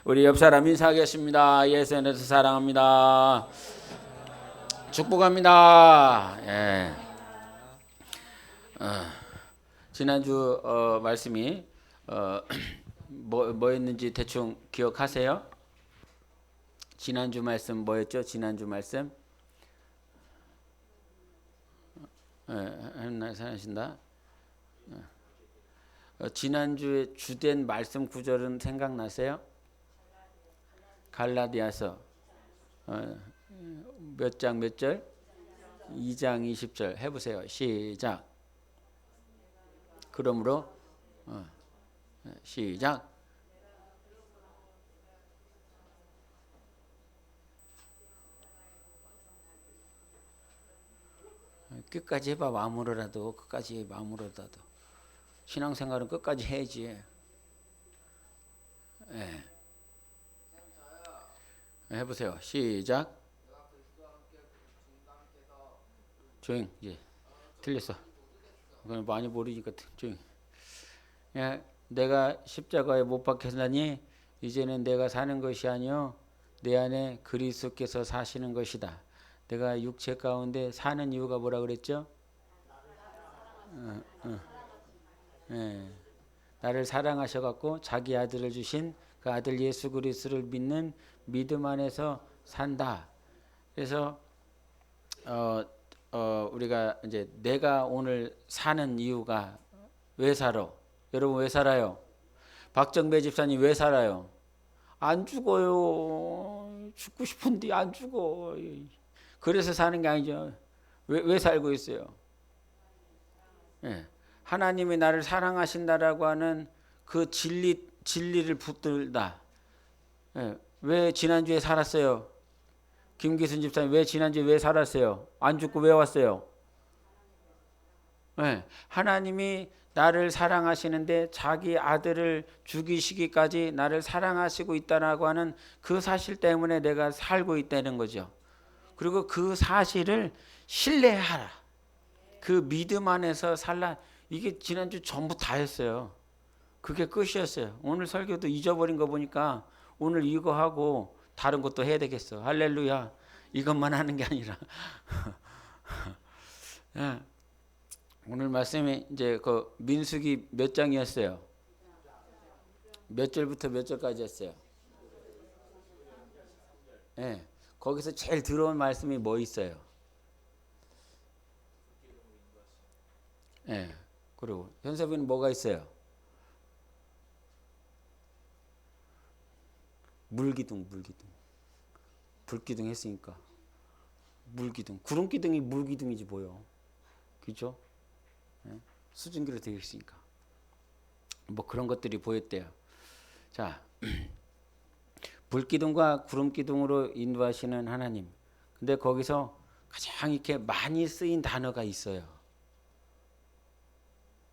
우리 옆 사람 인사하겠습니다. 예수님에서 사랑합니다. 축복합니다. 예. 지난주 말씀이 뭐였는지 대충 기억하세요? 지난주 말씀 뭐였죠? 지난주 말씀 하나님 사랑하신다. 지난주에 주된 말씀 구절은 생각나세요? 갈라디아서 몇 장 몇 절? 2장 20절 해보세요. 시작. 그러므로 시작. 끝까지 해봐. 마음으로라도 끝까지 마음으로라도. 신앙생활은 끝까지 해야지. 예. 해보세요. 시작. 조용. 예. 틀렸어. 그건 많이 모르니까 조용. 예. 내가 십자가에 못 박혔나니 이제는 내가 사는 것이 아니요 내 안에 그리스도께서 사시는 것이다. 내가 육체 가운데 사는 이유가 뭐라 그랬죠? 예. 나를 사랑하셔갖고 자기 아들을 주신 그 아들 예수 그리스도를 믿는 믿음 안에서 산다. 그래서 우리가 이제 내가 오늘 사는 이유가 왜 살아? 여러분 왜 살아요? 박정배 집사님 왜 살아요? 안 죽어요. 죽고 싶은데 안 죽어. 그래서 사는 게 아니죠. 왜 살고 있어요? 예. 하나님이 나를 사랑하신다라고 하는 그 진리를 붙들다. 예. 왜 지난주에 살았어요? 김기순 집사님 왜 지난주에 왜 살았어요? 안 죽고 왜 왔어요? 예. 하나님이 나를 사랑하시는데 자기 아들을 죽이시기까지 나를 사랑하시고 있다라고 하는 그 사실 때문에 내가 살고 있다는 거죠. 그리고 그 사실을 신뢰하라. 그 믿음 안에서 살라. 이게 지난주 전부 다 했어요. 그게 끝이었어요. 오늘 설교도 잊어버린 거 보니까 오늘 이거 하고 다른 것도 해야 되겠어. 할렐루야. 이것만 하는 게 아니라 예. 오늘 말씀이 이제 그 민수기 몇 장이었어요? 몇 절부터 몇 절까지 했어요? 예. 거기서 제일 들어온 말씀이 뭐 있어요? 예. 그리고 현섭이는 뭐가 있어요? 물기둥. 불기둥 했으니까. 물기둥. 구름기둥이 물기둥이지 뭐요. 그죠? 예? 수증기로 되어 있으니까. 뭐 그런 것들이 보였대요. 자, 불기둥과 구름기둥으로 인도하시는 하나님. 근데 거기서 가장 이렇게 많이 쓰인 단어가 있어요.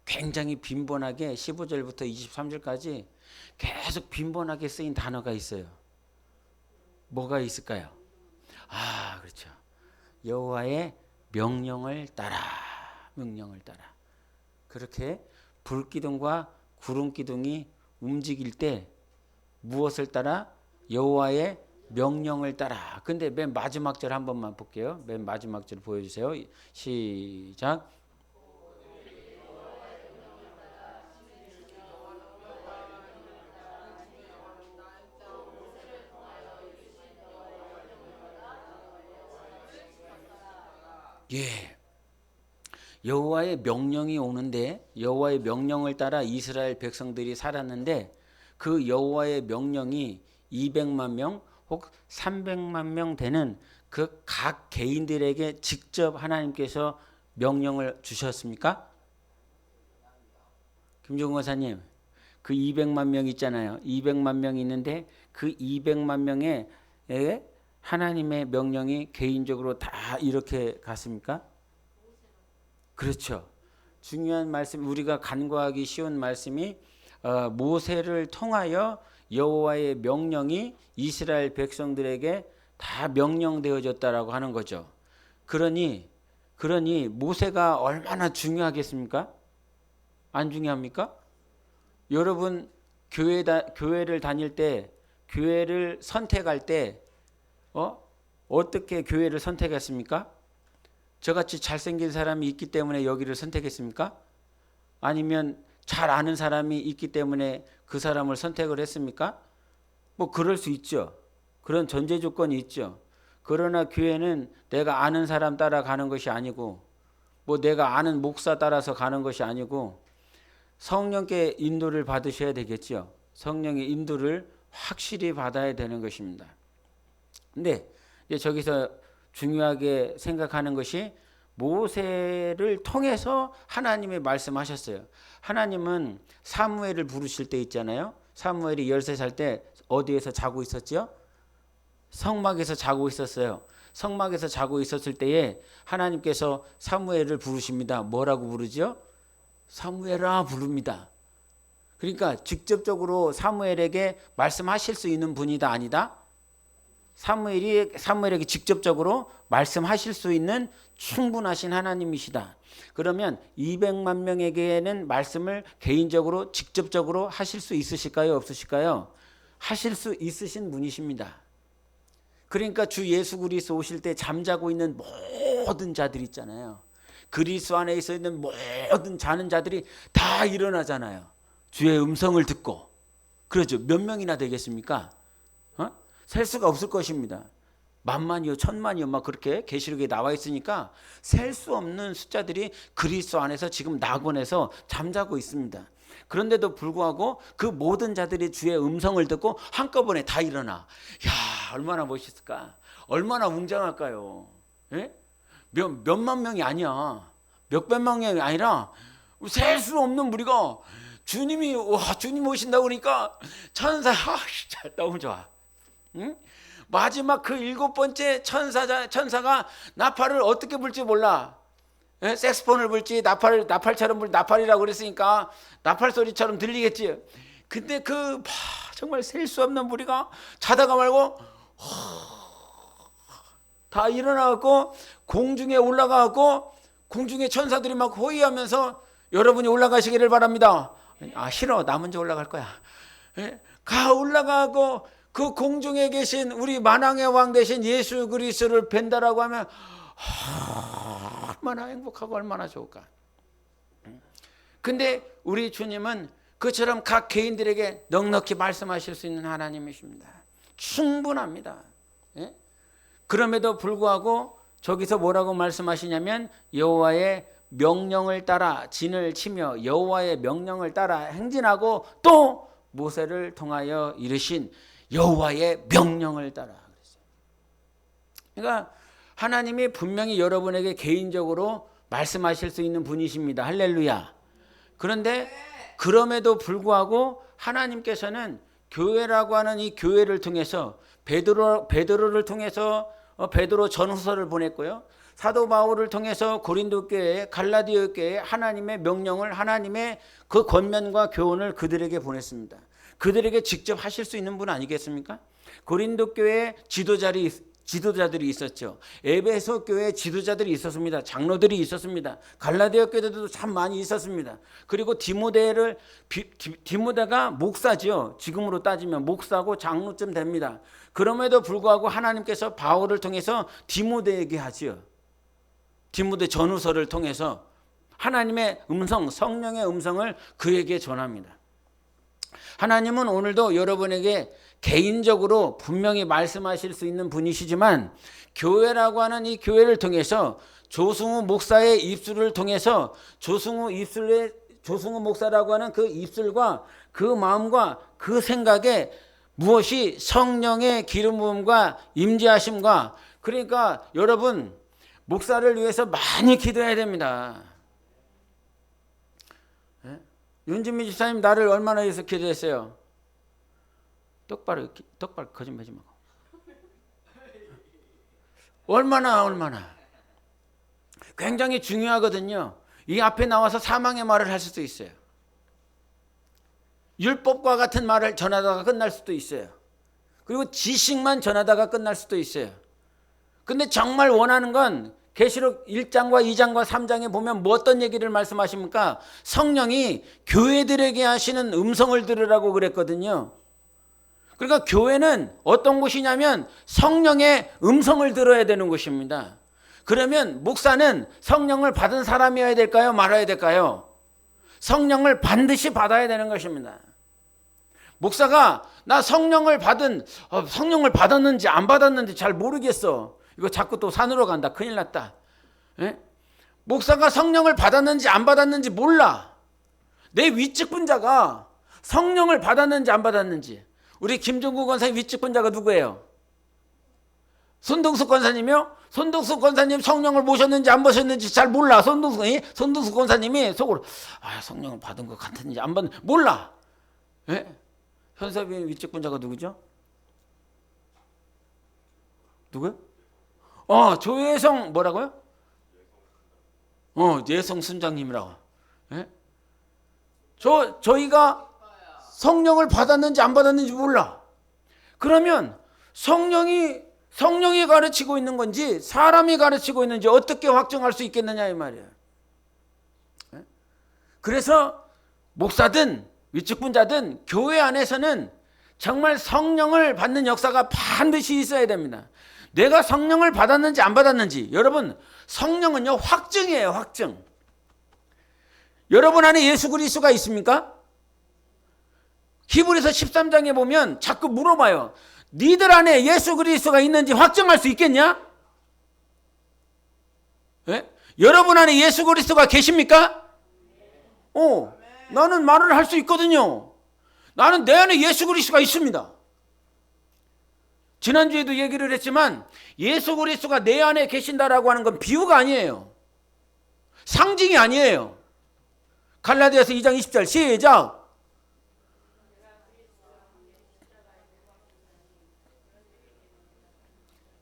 굉장히 빈번하게 15절부터 23절까지 계속 빈번하게 쓰인 단어가 있어요. 뭐가 있을까요? 아, 그렇죠. 여호와의 명령을 따라. 명령을 따라. 그렇게 불기둥과 구름기둥이 움직일 때 무엇을 따라? 여호와의 명령을 따라. 근데 맨 마지막 절 한 번만 볼게요. 맨 마지막 절 보여주세요. 시작. 예. 여호와의 명령이 오는데 여호와의 명령을 따라 이스라엘 백성들이 살았는데 그 여호와의 명령이 200만 명 혹 300만 명 되는 그 각 개인들에게 직접 하나님께서 명령을 주셨습니까? 김종근 권사님, 그 200만 명 있잖아요. 200만 명이 있는데 그 200만 명에 하나님의 명령이 개인적으로 다 이렇게 갔습니까? 그렇죠. 중요한 말씀, 우리가 간과하기 쉬운 말씀이 모세를 통하여 여호와의 명령이 이스라엘 백성들에게 다 명령되어졌다라고 하는 거죠. 그러니 모세가 얼마나 중요하겠습니까? 안 중요합니까? 여러분 교회를 다닐 때, 교회를 선택할 때 어떻게 교회를 선택했습니까? 저같이 잘생긴 사람이 있기 때문에 여기를 선택했습니까? 아니면 잘 아는 사람이 있기 때문에 그 사람을 선택을 했습니까? 뭐 그럴 수 있죠. 그런 전제 조건이 있죠. 그러나 교회는 내가 아는 사람 따라 가는 것이 아니고, 뭐 내가 아는 목사 따라서 가는 것이 아니고, 성령께 인도를 받으셔야 되겠죠. 성령의 인도를 확실히 받아야 되는 것입니다. 근데 이제 저기서 중요하게 생각하는 것이, 모세를 통해서 하나님이 말씀하셨어요. 하나님은 사무엘을 부르실 때 있잖아요. 사무엘이 13살 때 어디에서 자고 있었죠? 성막에서 자고 있었어요. 성막에서 자고 있었을 때에 하나님께서 사무엘을 부르십니다. 뭐라고 부르죠? 사무엘아 부릅니다. 그러니까 직접적으로 사무엘에게 말씀하실 수 있는 분이다 아니다? 사무엘에게 직접적으로 말씀하실 수 있는 충분하신 하나님이시다. 그러면 200만 명에게는 말씀을 개인적으로 직접적으로 하실 수 있으실까요? 없으실까요? 하실 수 있으신 분이십니다. 그러니까 주 예수 그리스도 오실 때 잠자고 있는 모든 자들 있잖아요. 그리스도 안에 있는 모든 자는 자들이 다 일어나잖아요. 주의 음성을 듣고. 그렇죠. 몇 명이나 되겠습니까? 셀 수가 없을 것입니다. 만만이요, 천만이요, 막 그렇게 계시록에 나와 있으니까 셀 수 없는 숫자들이 그리스도 안에서 지금 낙원에서 잠자고 있습니다. 그런데도 불구하고 그 모든 자들이 주의 음성을 듣고 한꺼번에 다 일어나. 야, 얼마나 멋있을까? 얼마나 웅장할까요? 예? 몇만 명이 아니야. 몇백만 명이 아니라 셀 수 없는 무리가 주님 오신다고 그러니까 천사, 너무 좋아. 응? 마지막 그 7번째 천사가 나팔을 어떻게 불지 몰라. 예? 색스폰을 불지 나팔처럼 나팔이라고 그랬으니까 나팔 소리처럼 들리겠지. 근데 정말 셀 수 없는 무리가 자다가 말고 다 일어나갖고 공중에 올라가갖고 공중에 천사들이 막 호위하면서 여러분이 올라가시기를 바랍니다. 싫어, 나 먼저 올라갈 거야. 예? 올라가고 그 공중에 계신 우리 만왕의 왕 되신 예수 그리스도를 뵌다라고 하면 얼마나 행복하고 얼마나 좋을까. 근데 우리 주님은 그처럼 각 개인들에게 넉넉히 말씀하실 수 있는 하나님이십니다. 충분합니다. 예? 그럼에도 불구하고 저기서 뭐라고 말씀하시냐면, 여호와의 명령을 따라 진을 치며 여호와의 명령을 따라 행진하고 또 모세를 통하여 이르신 여호와의 명령을 따라 그랬어요. 그러니까 하나님이 분명히 여러분에게 개인적으로 말씀하실 수 있는 분이십니다. 할렐루야. 그런데 그럼에도 불구하고 하나님께서는 교회라고 하는 이 교회를 통해서 베드로를 통해서 베드로 전후서를 보냈고요. 사도 바울을 통해서 고린도 교회, 갈라디아 교회에 하나님의 명령을, 하나님의 그 권면과 교훈을 그들에게 보냈습니다. 그들에게 직접 하실 수 있는 분 아니겠습니까? 고린도 교회에 지도자들이 있었죠. 에베소 교회에 지도자들이 있었습니다. 장로들이 있었습니다. 갈라디아 교회도 참 많이 있었습니다. 그리고 디모데가 목사죠. 지금으로 따지면 목사고 장로쯤 됩니다. 그럼에도 불구하고 하나님께서 바울을 통해서 디모데에게 하지요. 디모데 전후서를 통해서 하나님의 음성, 성령의 음성을 그에게 전합니다. 하나님은 오늘도 여러분에게 개인적으로 분명히 말씀하실 수 있는 분이시지만, 교회라고 하는 이 교회를 통해서 조승우 목사의 입술을 통해서 조승우 목사라고 하는 그 입술과 그 마음과 그 생각에 무엇이 성령의 기름 부음과 임재하심과, 그러니까 여러분 목사를 위해서 많이 기도해야 됩니다. 윤진미 집사님 나를 얼마나 위해서 기도했어요? 똑바로 거짓말하지 말고. 얼마나 굉장히 중요하거든요. 이 앞에 나와서 사망의 말을 할 수도 있어요. 율법과 같은 말을 전하다가 끝날 수도 있어요. 그리고 지식만 전하다가 끝날 수도 있어요. 근데 정말 원하는 건 계시록 1장과 2장과 3장에 보면 뭐 어떤 얘기를 말씀하십니까? 성령이 교회들에게 하시는 음성을 들으라고 그랬거든요. 그러니까 교회는 어떤 곳이냐면 성령의 음성을 들어야 되는 곳입니다. 그러면 목사는 성령을 받은 사람이어야 될까요? 말아야 될까요? 성령을 반드시 받아야 되는 것입니다. 목사가 나 성령을 받았는지 안 받았는지 잘 모르겠어. 이거 자꾸 또 산으로 간다. 큰일 났다. 에? 목사가 성령을 받았는지 안 받았는지 몰라. 내 윗직분자가 성령을 받았는지 안 받았는지. 우리 김종국 권사님 윗직분자가 누구예요? 손동숙 권사님이요? 손동숙 권사님 성령을 모셨는지 안 모셨는지 잘 몰라. 손동숙 권사님이 속으로 성령을 받은 것 같은지 안 받는 몰라. 에? 현섭이 윗직분자가 누구죠? 누구요? 조혜성 뭐라고요? 예성 순장님이라고. 예? 저희가 성령을 받았는지 안 받았는지 몰라. 그러면 성령이 가르치고 있는 건지 사람이 가르치고 있는지 어떻게 확정할 수 있겠느냐 이 말이에요. 예? 그래서 목사든 위축분자든 교회 안에서는 정말 성령을 받는 역사가 반드시 있어야 됩니다. 내가 성령을 받았는지 안 받았는지. 여러분, 성령은요 확증이에요. 확증. 여러분 안에 예수 그리스도가 있습니까? 히브리서 13장에 보면 자꾸 물어봐요. 니들 안에 예수 그리스도가 있는지 확증할 수 있겠냐? 예? 여러분 안에 예수 그리스도가 계십니까? 나는 말을 할 수 있거든요. 나는 내 안에 예수 그리스도가 있습니다. 지난주에도 얘기를 했지만 예수 그리스도가 내 안에 계신다라고 하는 건 비유가 아니에요. 상징이 아니에요. 갈라디아서 2장 20절 시작.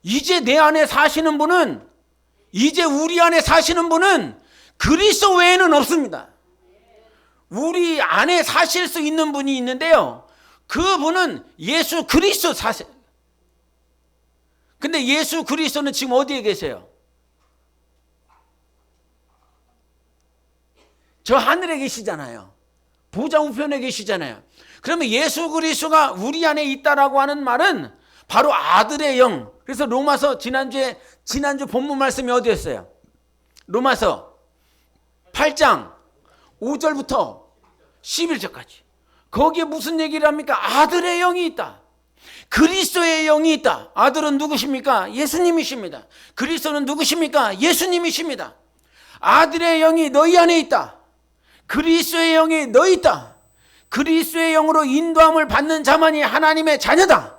이제 내 안에 사시는 분은, 이제 우리 안에 사시는 분은 그리스도 외에는 없습니다. 우리 안에 사실 수 있는 분이 있는데요. 그분은 예수 그리스도 사세요. 근데 예수 그리스도는 지금 어디에 계세요? 저 하늘에 계시잖아요. 보좌 우편에 계시잖아요. 그러면 예수 그리스도가 우리 안에 있다라고 하는 말은 바로 아들의 영. 그래서 로마서 지난주 본문 말씀이 어디였어요? 로마서 8장 5절부터 11절까지. 거기에 무슨 얘기를 합니까? 아들의 영이 있다. 그리스도의 영이 있다. 아들은 누구십니까? 예수님이십니다. 그리스도는 누구십니까? 예수님이십니다. 아들의 영이 너희 안에 있다. 그리스도의 영이 너희 있다. 그리스도의 영으로 인도함을 받는 자만이 하나님의 자녀다.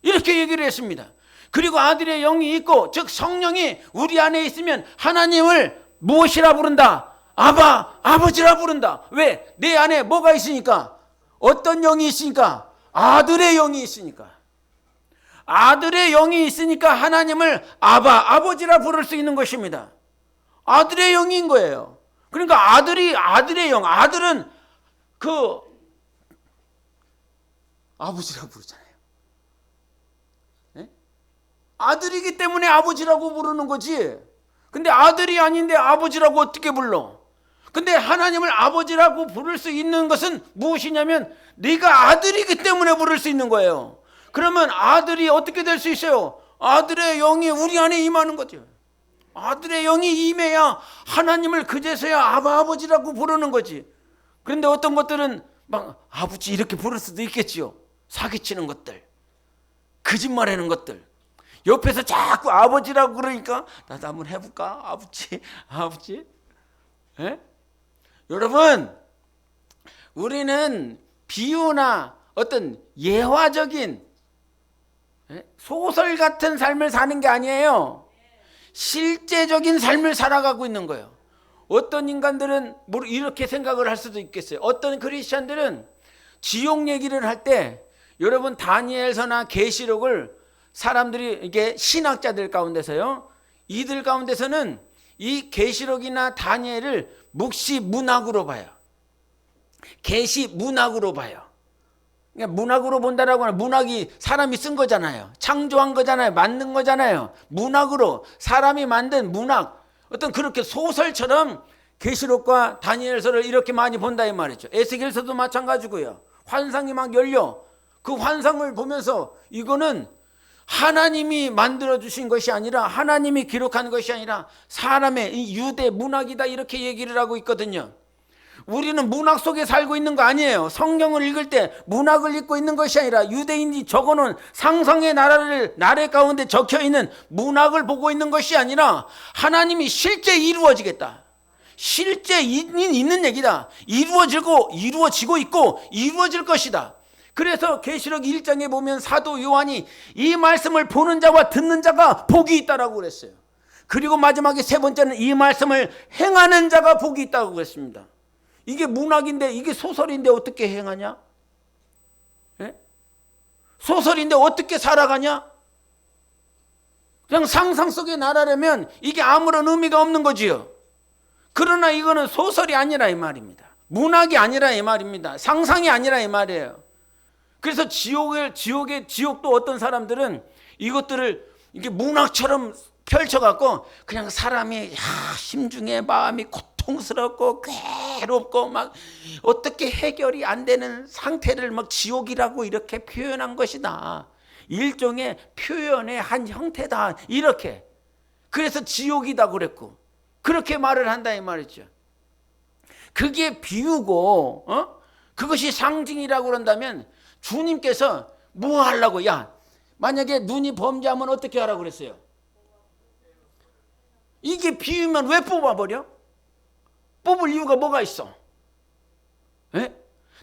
이렇게 얘기를 했습니다. 그리고 아들의 영이 있고, 즉 성령이 우리 안에 있으면 하나님을 무엇이라 부른다? 아버지라 부른다. 왜? 내 안에 뭐가 있으니까? 어떤 영이 있으니까? 아들의 영이 있으니까. 아들의 영이 있으니까 하나님을 아버지라 부를 수 있는 것입니다. 아들의 영인 거예요. 그러니까 아들의 영, 아들은 아버지라고 부르잖아요. 네? 아들이기 때문에 아버지라고 부르는 거지. 근데 아들이 아닌데 아버지라고 어떻게 불러? 근데 하나님을 아버지라고 부를 수 있는 것은 무엇이냐면 네가 아들이기 때문에 부를 수 있는 거예요. 그러면 아들이 어떻게 될 수 있어요? 아들의 영이 우리 안에 임하는 거죠. 아들의 영이 임해야 하나님을 그제서야 아버지라고 부르는 거지. 그런데 어떤 것들은 막 아버지 이렇게 부를 수도 있겠지요. 사기치는 것들, 거짓말하는 것들. 옆에서 자꾸 아버지라고 그러니까 나도 한번 해볼까? 아버지. 예? 여러분, 우리는 비유나 어떤 예화적인 소설 같은 삶을 사는 게 아니에요. 실제적인 삶을 살아가고 있는 거예요. 어떤 인간들은 이렇게 생각을 할 수도 있겠어요. 어떤 크리스찬들은 지옥 얘기를 할 때 여러분 다니엘서나 계시록을 사람들이 이게 신학자들 가운데서요, 이들 가운데서는 이 계시록이나 다니엘을 묵시 문학으로 봐요. 계시 문학으로 봐요. 그러니까 문학으로 본다라고 하면 문학이 사람이 쓴 거잖아요. 창조한 거잖아요. 만든 거잖아요. 문학으로 사람이 만든 문학, 어떤 그렇게 소설처럼 계시록과 다니엘서를 이렇게 많이 본다 이 말이죠. 에스겔서도 마찬가지고요. 환상이 막 열려. 그 환상을 보면서 이거는 하나님이 만들어 주신 것이 아니라, 하나님이 기록한 것이 아니라 사람의 이 유대 문학이다, 이렇게 얘기를 하고 있거든요. 우리는 문학 속에 살고 있는 거 아니에요. 성경을 읽을 때 문학을 읽고 있는 것이 아니라 유대인이 적어놓은 상상의 나래 가운데 적혀있는 문학을 보고 있는 것이 아니라 하나님이 실제 이루어지겠다, 실제 있는 얘기다, 이루어지고 있고 이루어질 것이다. 그래서 계시록 1장에 보면 사도 요한이 이 말씀을 보는 자와 듣는 자가 복이 있다라고 그랬어요. 그리고 마지막에 세 번째는 이 말씀을 행하는 자가 복이 있다고 그랬습니다. 이게 문학인데, 이게 소설인데 어떻게 행하냐? 예? 소설인데 어떻게 살아가냐? 그냥 상상 속에 날아려면 이게 아무런 의미가 없는 거지요. 그러나 이거는 소설이 아니라 이 말입니다. 문학이 아니라 이 말입니다. 상상이 아니라 이 말이에요. 그래서 지옥도 어떤 사람들은 이것들을 이게 문학처럼 펼쳐갖고 그냥 사람이 심중에 마음이 고통스럽고 괴롭고 막 어떻게 해결이 안 되는 상태를 막 지옥이라고 이렇게 표현한 것이다. 일종의 표현의 한 형태다, 이렇게. 그래서 지옥이다 그랬고 그렇게 말을 한다 이 말이죠. 그게 비유고 그것이 상징이라고 그런다면 주님께서 뭐 하려고, 만약에 눈이 범죄하면 어떻게 하라고 그랬어요? 이게 비유면 왜 뽑아버려? 뽑을 이유가 뭐가 있어? 에?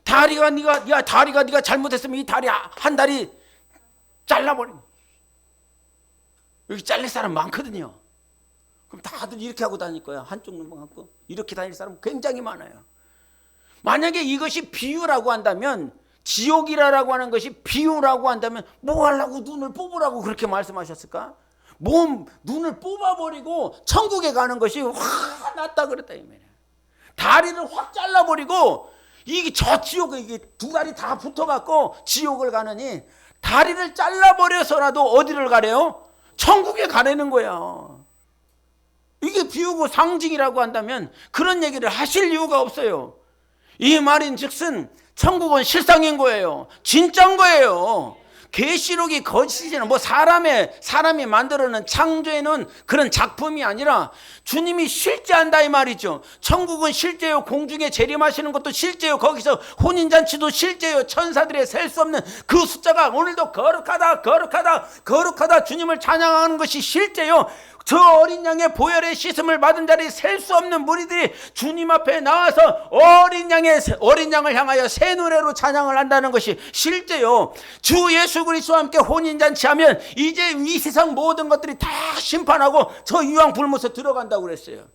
다리가 네가 잘못했으면 이 다리 한 다리 잘라버려. 여기 잘릴 사람 많거든요. 그럼 다들 이렇게 하고 다닐 거야. 한쪽 눈만 감고 이렇게 다닐 사람 굉장히 많아요. 만약에 이것이 비유라고 한다면, 지옥이라고 하는 것이 비유라고 한다면 뭐 하려고 눈을 뽑으라고 그렇게 말씀하셨을까? 눈을 뽑아버리고 천국에 가는 것이 확 낫다 그랬다 이 말이야. 다리를 확 잘라버리고 이게 저 지옥에 이게 두 다리 다 붙어갖고 지옥을 가느니 다리를 잘라버려서라도 어디를 가래요? 천국에 가라는 거야. 이게 비유고 상징이라고 한다면 그런 얘기를 하실 이유가 없어요. 이 말인즉슨 천국은 실상인 거예요. 진짜인 거예요. 계시록이 거짓이잖아. 사람이 만들어낸 창조해놓은 그런 작품이 아니라 주님이 실제한다 이 말이죠. 천국은 실제요. 공중에 재림하시는 것도 실제요. 거기서 혼인잔치도 실제요. 천사들의 셀 수 없는 그 숫자가 오늘도 거룩하다 주님을 찬양하는 것이 실제요. 저 어린 양의 보혈의 씻음을 받은 자리 셀 수 없는 무리들이 주님 앞에 나와서 어린 양을 향하여 새 노래로 찬양을 한다는 것이 실제요. 주 예수 그리스도와 함께 혼인잔치하면 이제 이 세상 모든 것들이 다 심판하고 저 유황 불못에 들어간다고 그랬어요.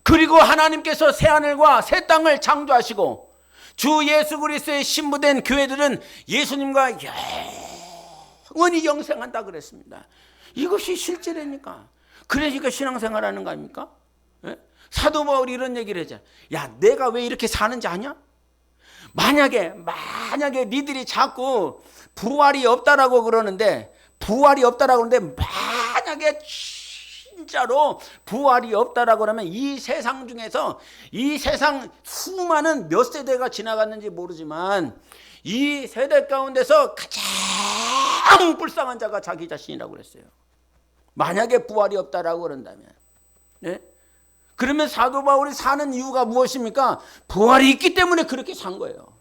그리고 하나님께서 새 하늘과 새 땅을 창조하시고 주 예수 그리스도의 신부된 교회들은 예수님과 영원히 영생한다 그랬습니다. 이것이 실제라니까. 그러니까 신앙생활하는 거 아닙니까? 예? 사도 바울이 이런 얘기를 하잖아. 내가 왜 이렇게 사는지 아냐? 만약에 니들이 자꾸 부활이 없다라고 그러는데 만약에 진짜로 부활이 없다라고 그러면 이 세상 중에서 이 세상 수많은 몇 세대가 지나갔는지 모르지만 이 세대 가운데서 가장 불쌍한 자가 자기 자신이라고 그랬어요. 만약에 부활이 없다라고 그런다면. 네? 그러면 사도 바울이 사는 이유가 무엇입니까? 부활이 있기 때문에 그렇게 산 거예요.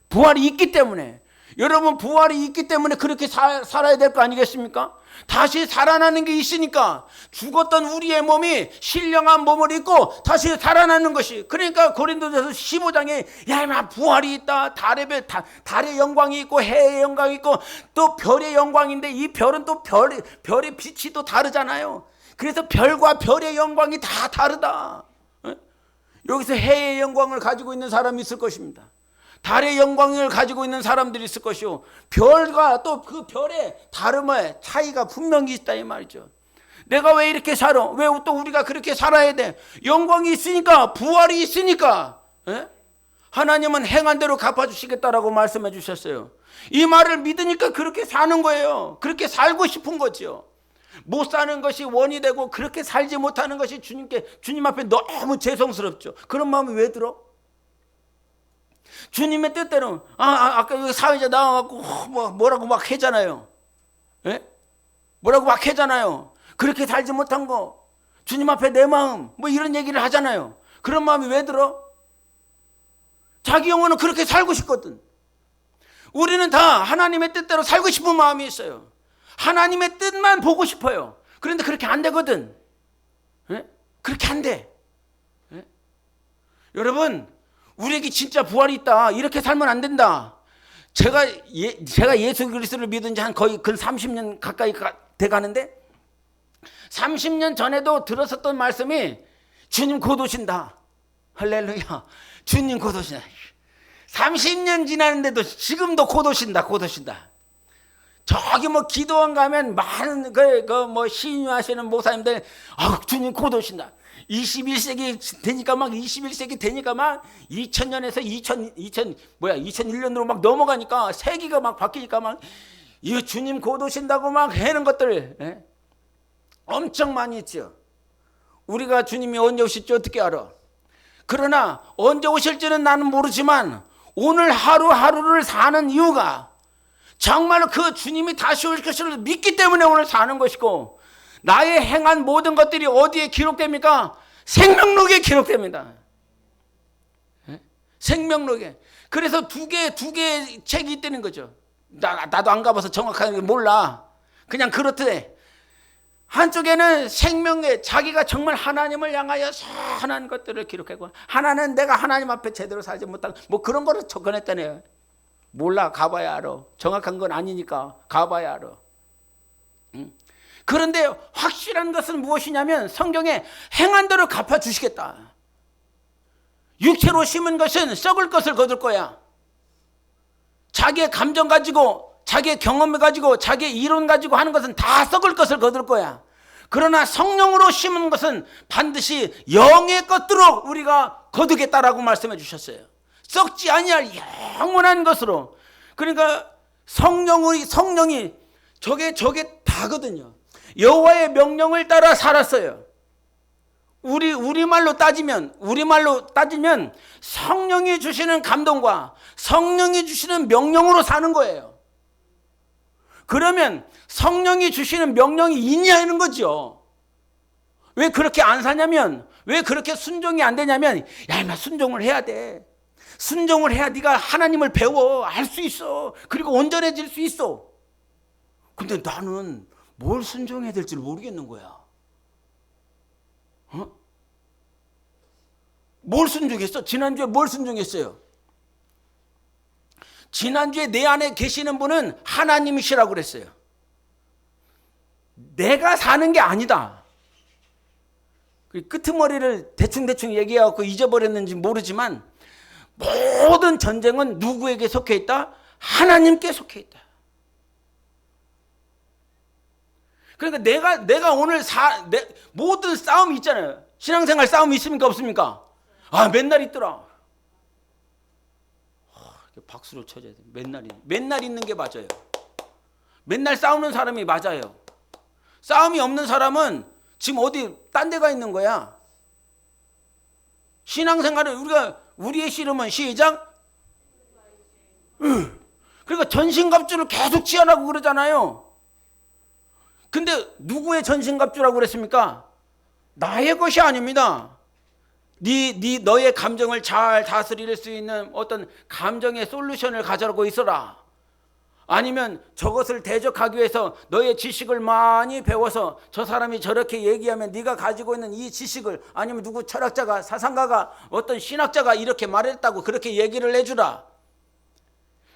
부활이 있기 때문에. 여러분, 부활이 있기 때문에 그렇게 살아야 될 거 아니겠습니까? 다시 살아나는 게 있으니까 죽었던 우리의 몸이 신령한 몸을 입고 다시 살아나는 것이. 그러니까 고린도전서 15장에 부활이 있다. 달의 영광이 있고 해의 영광이 있고 또 별의 영광인데 이 별은 또 별의 빛이 또 다르잖아요. 그래서 별과 별의 영광이 다 다르다. 여기서 해의 영광을 가지고 있는 사람이 있을 것입니다. 달의 영광을 가지고 있는 사람들이 있을 것이요, 별과 또 그 별의 다름의 차이가 분명히 있다 이 말이죠. 내가 왜 이렇게 살아? 왜 또 우리가 그렇게 살아야 돼? 영광이 있으니까, 부활이 있으니까. 하나님은 행한 대로 갚아주시겠다라고 말씀해 주셨어요. 이 말을 믿으니까 그렇게 사는 거예요. 그렇게 살고 싶은 거죠. 못 사는 것이 원이 되고 그렇게 살지 못하는 것이 주님 앞에 너무 죄송스럽죠. 그런 마음이 왜 들어? 주님의 뜻대로 아까 여기 사회자 나와갖고 뭐라고 막 하잖아요. 예? 뭐라고 막 하잖아요. 그렇게 살지 못한 거 주님 앞에 내 마음 뭐 이런 얘기를 하잖아요. 그런 마음이 왜 들어? 자기 영혼은 그렇게 살고 싶거든. 우리는 다 하나님의 뜻대로 살고 싶은 마음이 있어요. 하나님의 뜻만 보고 싶어요. 그런데 그렇게 안 되거든. 예? 그렇게 안 돼. 예? 여러분, 우리에게 진짜 부활이 있다. 이렇게 살면 안 된다. 제가 예수 그리스도를 믿은 지 한 거의 근 30년 가까이 돼 가는데 30년 전에도 들었었던 말씀이 주님 곧 오신다. 할렐루야. 주님 곧 오신다. 30년 지났는데도 지금도 곧 오신다. 곧 오신다. 저기 뭐 기도원 가면 많은 뭐 신유하시는 목사님들 주님 곧 오신다. 21세기 되니까 막 21세기 되니까 막 2000년에서 2001년으로 막 넘어가니까 세기가 막 바뀌니까 막 이 주님 곧 오신다고 막 하는 것들 엄청 많이 있죠. 우리가 주님이 언제 오실지 어떻게 알아? 그러나 언제 오실지는 나는 모르지만 오늘 하루하루를 사는 이유가 정말로 그 주님이 다시 올 것을 믿기 때문에 오늘 사는 것이고, 나의 행한 모든 것들이 어디에 기록됩니까? 생명록에 기록됩니다. 생명록에. 그래서 두 개의 책이 있다는 거죠. 나도 안 가봐서 정확하게 몰라. 그냥 그렇대. 한쪽에는 생명에 자기가 정말 하나님을 향하여 선한 것들을 기록하고, 하나는 내가 하나님 앞에 제대로 살지 못한 뭐 그런 거를 접근했다네요. 몰라. 가봐야 알아. 정확한 건 아니니까 가봐야 알아. 그런데 확실한 것은 무엇이냐면 성경에 행한 대로 갚아주시겠다. 육체로 심은 것은 썩을 것을 거둘 거야. 자기의 감정 가지고, 자기의 경험을 가지고, 자기의 이론 가지고 하는 것은 다 썩을 것을 거둘 거야. 그러나 성령으로 심은 것은 반드시 영의 것들로 우리가 거두겠다라고 말씀해 주셨어요. 썩지 아니할 영원한 것으로. 그러니까 성령이 저게 다거든요. 여호와의 명령을 따라 살았어요. 우리말로 따지면 성령이 주시는 감동과 성령이 주시는 명령으로 사는 거예요. 그러면 성령이 주시는 명령이 있냐는 거죠. 왜 그렇게 안 사냐면, 왜 그렇게 순종이 안 되냐면, 임마 순종을 해야 돼. 순종을 해야 네가 하나님을 배워 알 수 있어. 그리고 온전해질 수 있어. 근데 나는 뭘 순종해야 될지 모르겠는 거야. 뭘 순종했어? 지난주에 뭘 순종했어요? 지난주에 내 안에 계시는 분은 하나님이시라고 그랬어요. 내가 사는 게 아니다. 끄트머리를 대충 얘기해갖고 잊어버렸는지 모르지만 모든 전쟁은 누구에게 속해 있다? 하나님께 속해 있다. 그러니까 내가 오늘 모든 싸움이 있잖아요. 신앙생활 싸움이 있습니까? 없습니까? 맨날 있더라. 박수를 쳐줘야 돼. 맨날 있는 게 맞아요. 맨날 싸우는 사람이 맞아요. 싸움이 없는 사람은 지금 어디 딴 데가 있는 거야. 신앙생활은 우리의 씨름은 시작. 그러니까 전신갑주를 계속 취하라고 그러잖아요. 근데 누구의 전신갑주라고 그랬습니까? 나의 것이 아닙니다. 너의 감정을 잘 다스릴 수 있는 어떤 감정의 솔루션을 가져가고 있어라. 아니면 저것을 대적하기 위해서 너의 지식을 많이 배워서 저 사람이 저렇게 얘기하면 네가 가지고 있는 이 지식을, 아니면 누구 철학자가, 사상가가, 어떤 신학자가 이렇게 말했다고 그렇게 얘기를 해주라.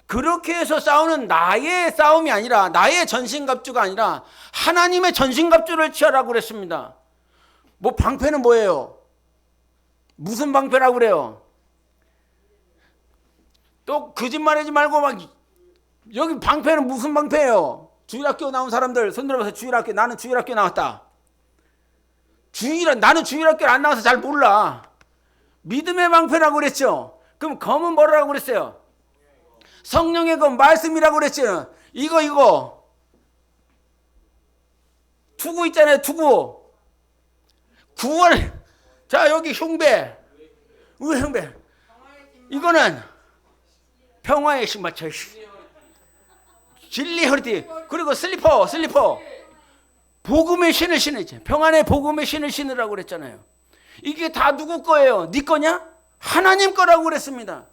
그렇게 해서 싸우는 나의 싸움이 아니라, 나의 전신갑주가 아니라 하나님의 전신갑주를 취하라고 그랬습니다. 뭐 방패는 뭐예요? 무슨 방패라고 그래요? 또 거짓말하지 말고 막, 여기 방패는 무슨 방패예요? 주일학교 나온 사람들 손 들어봐서. 주일학교, 나는 주일학교 나왔다. 나는 주일학교를 안 나와서 잘 몰라. 믿음의 방패라고 그랬죠. 그럼 검은 뭐라고 그랬어요? 성령의 검 말씀이라고 그랬죠. 이거 투구 있잖아요. 투구 구원. 자 여기 흉배. 왜 흉배? 이거는 평화의 신발. 진리 허리띠. 그리고 슬리퍼. 복음의 신을 신으지. 평안의 복음의 신을 신으라고 그랬잖아요. 이게 다 누구 거예요? 네 거냐? 하나님 거라고 그랬습니다.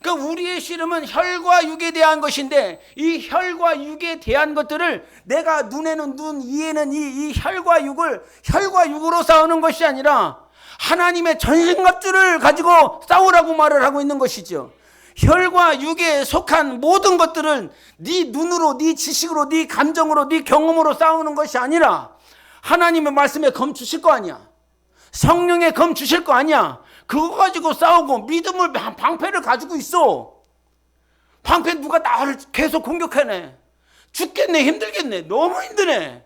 그러니까 우리의 씨름은 혈과 육에 대한 것인데 이 혈과 육에 대한 것들을 내가 눈에는 눈, 이에는 이 혈과 육으로 싸우는 것이 아니라 하나님의 전신갑주를 가지고 싸우라고 말을 하고 있는 것이죠. 혈과 육에 속한 모든 것들은 네 눈으로, 네 지식으로, 네 감정으로, 네 경험으로 싸우는 것이 아니라 하나님의 말씀에 검 주실 거 아니야. 성령의 검 주실 거 아니야. 그거 가지고 싸우고 믿음을 방패를 가지고 있어. 방패 누가 나를 계속 공격하네. 죽겠네, 힘들겠네, 너무 힘드네.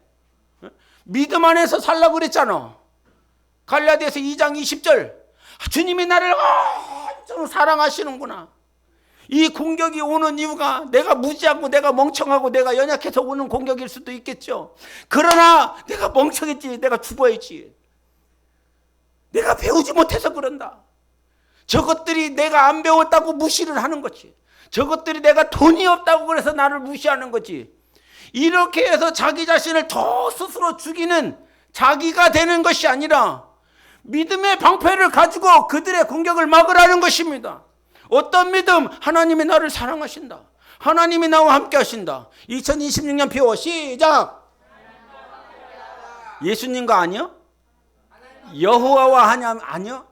믿음 안에서 살라고 그랬잖아. 갈라디아서 2장 20절. 주님이 나를 엄청 사랑하시는구나. 이 공격이 오는 이유가 내가 무지하고 내가 멍청하고 내가 연약해서 오는 공격일 수도 있겠죠. 그러나 내가 멍청했지, 내가 죽어야지. 내가 배우지 못해서 그런다. 저것들이 내가 안 배웠다고 무시를 하는 거지. 저것들이 내가 돈이 없다고 그래서 나를 무시하는 거지. 이렇게 해서 자기 자신을 더 스스로 죽이는 자기가 되는 것이 아니라 믿음의 방패를 가지고 그들의 공격을 막으라는 것입니다. 어떤 믿음? 하나님이 나를 사랑하신다. 하나님이 나와 함께 하신다. 2026년 표어 시작. 예수님과 아니요? 여호와와 하냐? 아니요?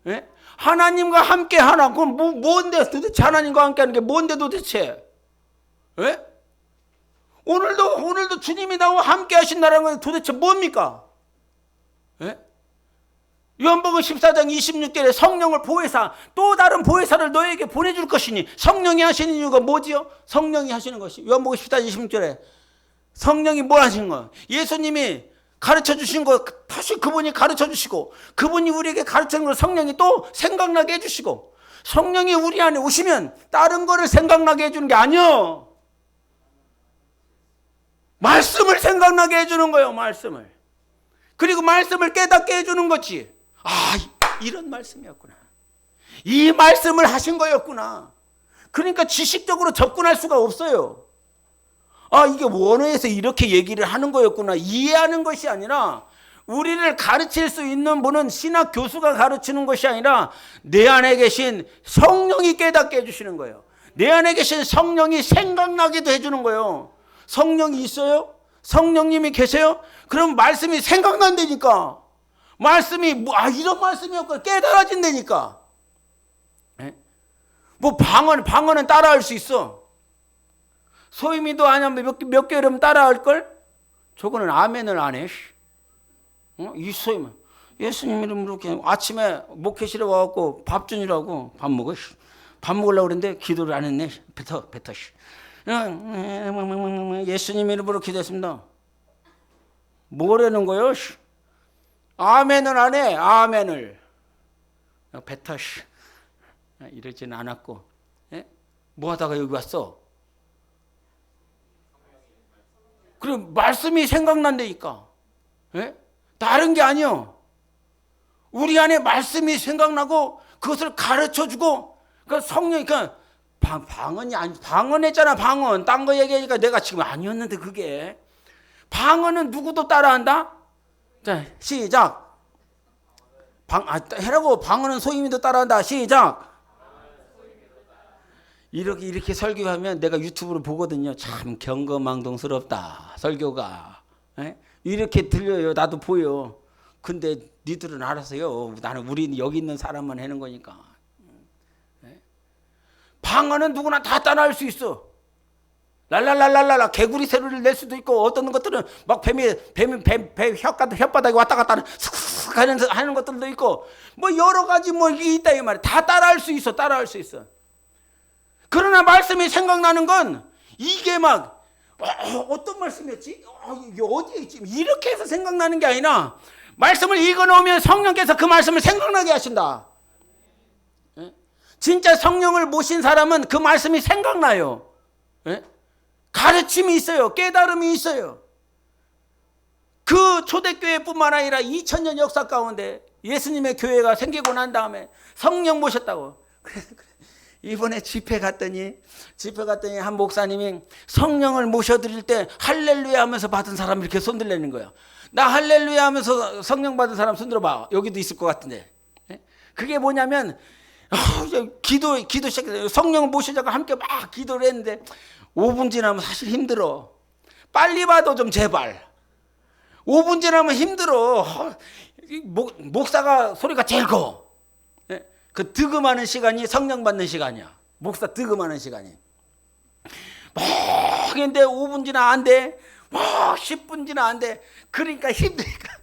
예? 하나님과 함께 하나. 그럼 뭔데 도대체 하나님과 함께 하는 게 뭔데 도대체? 예? 오늘도 주님이 나와 함께 하신다는 건 도대체 뭡니까? 예? 요한복음 14장 26절에 성령을 보혜사, 또 다른 보혜사를 너에게 보내줄 것이니 성령이 하시는 이유가 뭐지요? 성령이 하시는 것이. 요한복음 14장 26절에 성령이 뭐 하시는 거예요? 예수님이 가르쳐 주신 거 다시 그분이 가르쳐 주시고 그분이 우리에게 가르치는 걸 성령이 또 생각나게 해주시고 성령이 우리 안에 오시면 다른 거를 생각나게 해주는 게 아니요. 말씀을 생각나게 해주는 거예요. 말씀을. 그리고 말씀을 깨닫게 해주는 거지. 아, 이런 말씀이었구나. 이 말씀을 하신 거였구나. 그러니까 지식적으로 접근할 수가 없어요. 아, 이게 원어에서 이렇게 얘기를 하는 거였구나. 이해하는 것이 아니라 우리를 가르칠 수 있는 분은 신학 교수가 가르치는 것이 아니라 내 안에 계신 성령이 깨닫게 해주시는 거예요. 내 안에 계신 성령이 생각나게도 해주는 거예요. 성령이 있어요? 성령님이 계세요? 그럼 말씀이 생각난다니까. 말씀이 이런 말씀이었구나 깨달아진다니까. 네? 뭐 방언은 따라할 수 있어. 소임이도 아니면 몇 개월이면 따라할걸? 저거는 아멘을 안 해. 이 소임은 예수님 이름으로 이렇게 아침에 목회실에 와갖고 밥 주니라고 밥 먹어. 밥 먹으려고 그랬는데 기도를 안 했네. 뱉어. 예수님 이름으로 기도했습니다. 뭐라는 거요? 아멘을 안 해. 아멘을 뱉어. 이러지는 않았고. 뭐 하다가 여기 왔어? 그럼 말씀이 생각난다니까. 다른 게 아니요. 우리 안에 말씀이 생각나고 그것을 가르쳐주고 그 성령이 방언이 아니 방언했잖아. 방언 딴 거 얘기하니까 내가 지금 아니었는데 그게 방언은 누구도 따라한다. 자 시작. 해라고. 방언은 소임이도 따라한다. 시작. 이렇게 설교하면 내가 유튜브로 보거든요. 참 경거망동스럽다 설교가. 이렇게 들려요. 나도 보여. 근데 니들은 알아서요. 우리 여기 있는 사람만 하는 거니까. 방언은 누구나 다 따라할 수 있어. 랄랄랄랄라 개구리 소리를 낼 수도 있고 어떤 것들은 막 배 혓바닥에 왔다 갔다 하는 것들도 있고 뭐 여러 가지 뭐 이게 있다 이 말이야. 다 따라할 수 있어. 그러나 말씀이 생각나는 건 이게 막 어떤 말씀이었지? 이게 어디에 있지? 이렇게 해서 생각나는 게 아니라 말씀을 읽어놓으면 성령께서 그 말씀을 생각나게 하신다. 진짜 성령을 모신 사람은 그 말씀이 생각나요. 예? 가르침이 있어요. 깨달음이 있어요. 그 초대교회뿐만 아니라 2000년 역사 가운데 예수님의 교회가 생기고 난 다음에 성령 모셨다고. 그래서 이번에 집회 갔더니 한 목사님이 성령을 모셔드릴 때 할렐루야 하면서 받은 사람 이렇게 손들리는 거예요. 나 할렐루야 하면서 성령 받은 사람 손들어봐. 여기도 있을 것 같은데. 그게 뭐냐면 기도 시작했어요. 성령을 모시자고 함께 막 기도를 했는데 5분 지나면 사실 힘들어. 빨리 봐도 좀 제발. 5분 지나면 힘들어. 목사가 소리가 제일 커. 그 득음하는 시간이 성령 받는 시간이야. 목사 득음하는 시간이. 막 했는데 5분 지나 안 돼. 막 10분 지나 안 돼. 그러니까 힘드니까.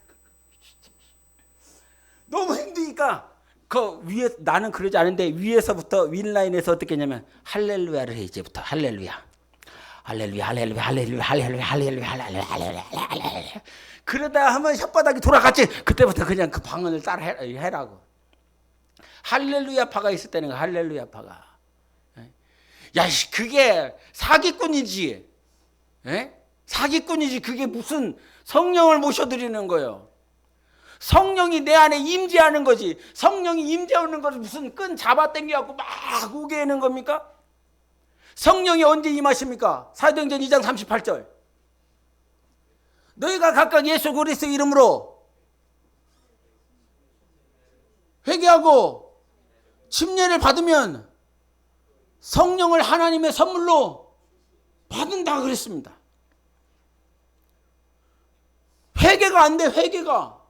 너무 힘드니까 그 위에 나는 그러지 않은데 위에서부터 윗라인에서 어떻게 했냐면 할렐루야를 해. 이제부터 할렐루야. 할렐루야 할렐루야 할렐루야 할렐루야 할렐루야 할렐루야 할렐루야. 그러다 하면 혓바닥이 돌아갔지. 그때부터 그냥 그 방언을 따라 해라고. 할렐루야파가 있을 때는 할렐루야파가. 야, 그게 사기꾼이지. 사기꾼이지. 그게 무슨 성령을 모셔드리는 거예요. 성령이 내 안에 임재하는 거지. 성령이 임재하는 것을 무슨 끈 잡아 당겨갖고 막 오게 하는 겁니까? 성령이 언제 임하십니까? 사도행전 2장 38절. 너희가 각각 예수 그리스도 이름으로 회개하고 침례를 받으면 성령을 하나님의 선물로 받는다 그랬습니다. 회개가 안 돼. 회개가.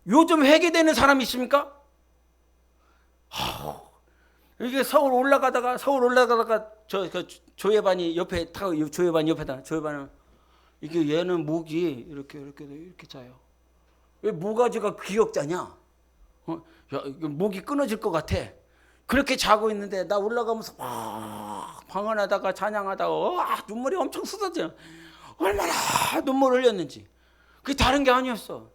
요즘 회개되는 사람 있습니까? 이게 서울 올라가다가 저 조회반이 옆에 타고 조회반 옆에다 조회반은 이게 얘는 목이 이렇게 자요. 왜 모가지가 기역자냐? 야, 목이 끊어질 것 같아. 그렇게 자고 있는데 나 올라가면서 막 방언하다가 찬양하다가 눈물이 엄청 쏟아져. 얼마나 눈물 흘렸는지. 그게 다른 게 아니었어.